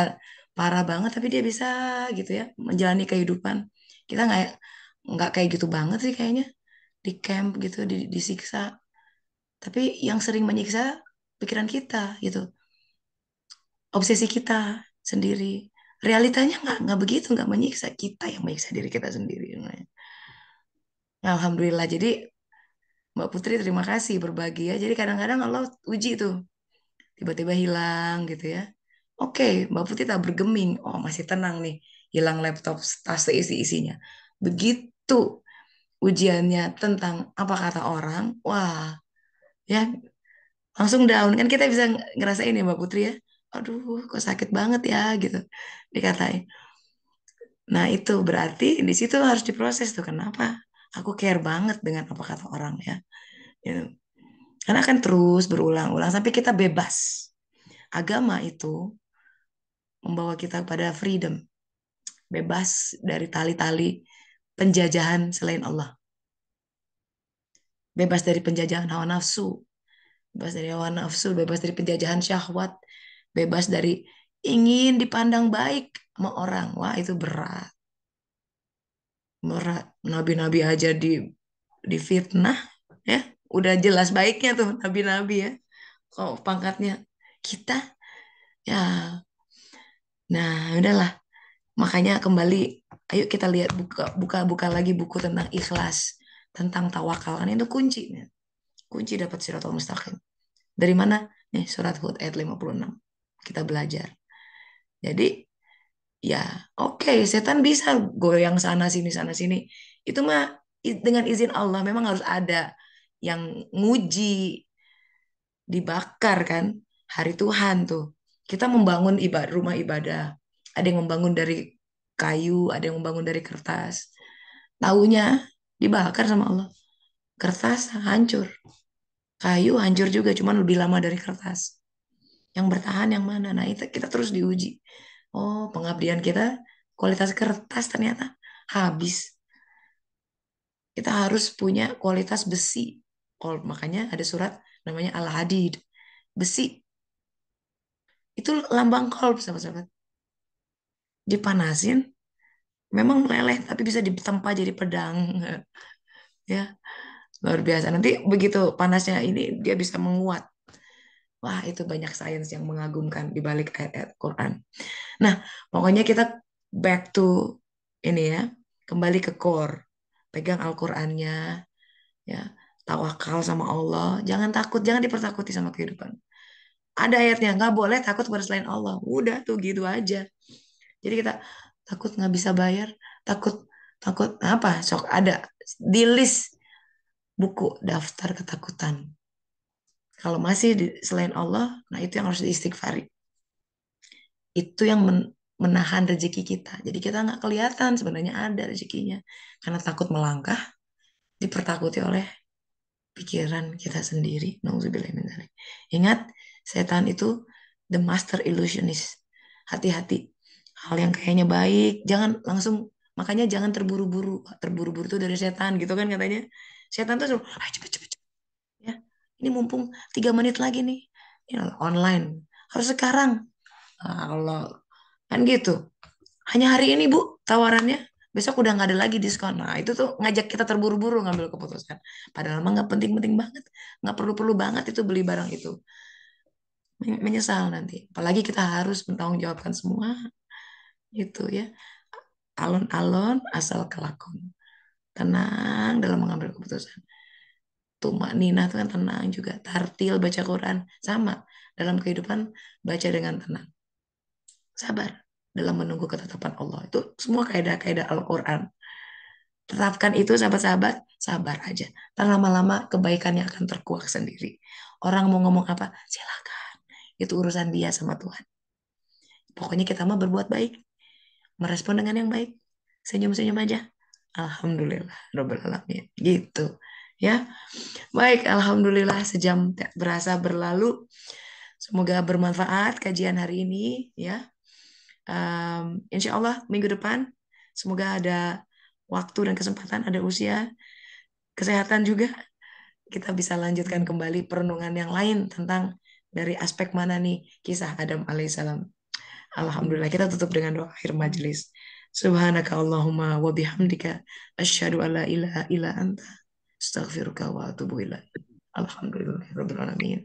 parah banget, tapi dia bisa gitu ya menjalani kehidupan. Kita nggak kayak gitu banget sih kayaknya di camp gitu disiksa. Tapi yang sering menyiksa pikiran kita gitu, obsesi kita sendiri. Realitanya nggak begitu, nggak menyiksa, kita yang menyiksa diri kita sendiri. Nah, Alhamdulillah. Jadi Mbak Putri terima kasih berbagi ya. Jadi kadang-kadang Allah uji tuh tiba-tiba hilang gitu ya. Oke, Mbak Putri tak bergeming. Oh, masih tenang nih. Hilang laptop, tas seisi-isinya. Begitu ujiannya tentang apa kata orang, wah, ya langsung down. Kan kita bisa ngerasain ya Mbak Putri ya. Aduh, kok sakit banget ya gitu dikatain. Nah, itu berarti di situ harus diproses tuh. Kenapa? Aku care banget dengan apa kata orang ya. Gitu. Karena akan terus berulang-ulang sampai kita bebas. Agama itu membawa kita pada freedom, bebas dari tali-tali penjajahan selain Allah, bebas dari penjajahan hawa nafsu, bebas dari hawa nafsu, bebas dari penjajahan syahwat, bebas dari ingin dipandang baik sama orang. Wah, itu berat. Berat. Nabi-nabi aja difitnah ya. Udah jelas baiknya tuh nabi-nabi ya. Kok pangkatnya kita ya. Nah, udahlah. Makanya kembali, ayo kita lihat buka buka buka lagi buku tentang ikhlas, tentang tawakal. Kan itu kuncinya. Kunci dapat Siratul Mustaqim. Dari mana? Nih surat Hud ayat 56. Kita belajar. Jadi ya oke, setan bisa goyang sana sini. Itu mah dengan izin Allah memang harus ada yang nguji, dibakar kan hari Tuhan tuh. Kita membangun rumah ibadah. Ada yang membangun dari kayu, ada yang membangun dari kertas. Taunya dibakar sama Allah. Kertas hancur, kayu hancur juga, cuman lebih lama dari kertas. Yang bertahan yang mana? Nah, itu kita terus diuji. Oh, pengabdian kita kualitas kertas ternyata habis. Kita harus punya kualitas besi. Oh, makanya ada surat namanya Al-Hadid. Besi itu lambang kolb, sahabat-sahabat. Dipanasin, memang meleleh, tapi bisa ditempa jadi pedang. Ya, luar biasa. Nanti begitu panasnya ini, dia bisa menguat. Wah, itu banyak sains yang mengagumkan di balik ayat-ayat Quran. Nah, pokoknya kita back to ini ya, kembali ke core. Pegang Al-Qur'annya, ya. tawakal sama Allah, jangan takut, jangan dipertakuti sama kehidupan. Ada ayatnya, nggak boleh takut kepada selain Allah. Udah tuh gitu aja. Jadi kita takut nggak bisa bayar, takut takut apa? Sok ada di list buku daftar ketakutan. Kalau masih selain Allah, nah itu yang harus diistighfari. Itu yang menahan rezeki kita. Jadi kita nggak kelihatan sebenarnya ada rezekinya. Karena takut melangkah, dipertakuti oleh pikiran kita sendiri. Nauzubillah min dzalik. Ingat, setan itu the master illusionist. Hati-hati. Hal yang kayaknya baik, jangan langsung, makanya jangan terburu-buru. Terburu-buru itu dari setan gitu kan katanya. Setan tuh suruh, ayo cepet-cepet ya. Ini mumpung 3 menit lagi nih. Ini online. Harus sekarang. Nah, Allah kan gitu. Hanya hari ini Bu tawarannya. Besok udah nggak ada lagi diskon. Nah itu tuh ngajak kita terburu-buru ngambil keputusan. Padahal mah nggak penting-penting banget. Nggak perlu-perlu banget itu beli barang itu. Menyesal nanti. Apalagi kita harus bertanggungjawabkan semua gitu ya. Alon-alon asal kelakon. Tenang dalam mengambil keputusan. Tumak Nina itu kan tenang juga. Tartil baca Quran. Sama. Dalam kehidupan baca dengan tenang. Sabar dalam menunggu ketetapan Allah. Itu semua kaidah-kaidah Al-Quran. Terapkan itu sahabat-sahabat, sabar aja. Dan lama-lama kebaikannya akan terkuak sendiri. Orang mau ngomong apa, silakan. Itu urusan dia sama Tuhan. Pokoknya kita mah berbuat baik, merespon dengan yang baik. Senyum-senyum aja. Alhamdulillah, Rabbil Alamin. Gitu. Ya, baik. Alhamdulillah sejam tak berasa berlalu. Semoga bermanfaat kajian hari ini. Ya, Insya Allah minggu depan semoga ada waktu dan kesempatan, ada usia, kesehatan juga, kita bisa lanjutkan kembali perenungan yang lain tentang dari aspek mana nih kisah Adam alaihissalam. Alhamdulillah kita tutup dengan doa akhir majelis. Subhanaka Allahumma wa bihamdika asyhadu an la ilaha illa anta astaghfiruka wa atubu ilaik. Alhamdulillahirabbil alamin.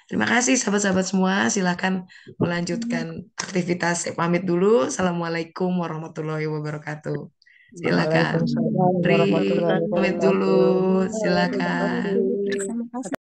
Terima kasih sahabat-sahabat semua. Silakan melanjutkan aktivitas. Saya pamit dulu. Assalamualaikum warahmatullahi wabarakatuh. Silakan. Waalaikumsalam Ri, warahmatullahi pamit dulu. wabarakatuh. Terima Silakan. kasih. Ri. Terima kasih.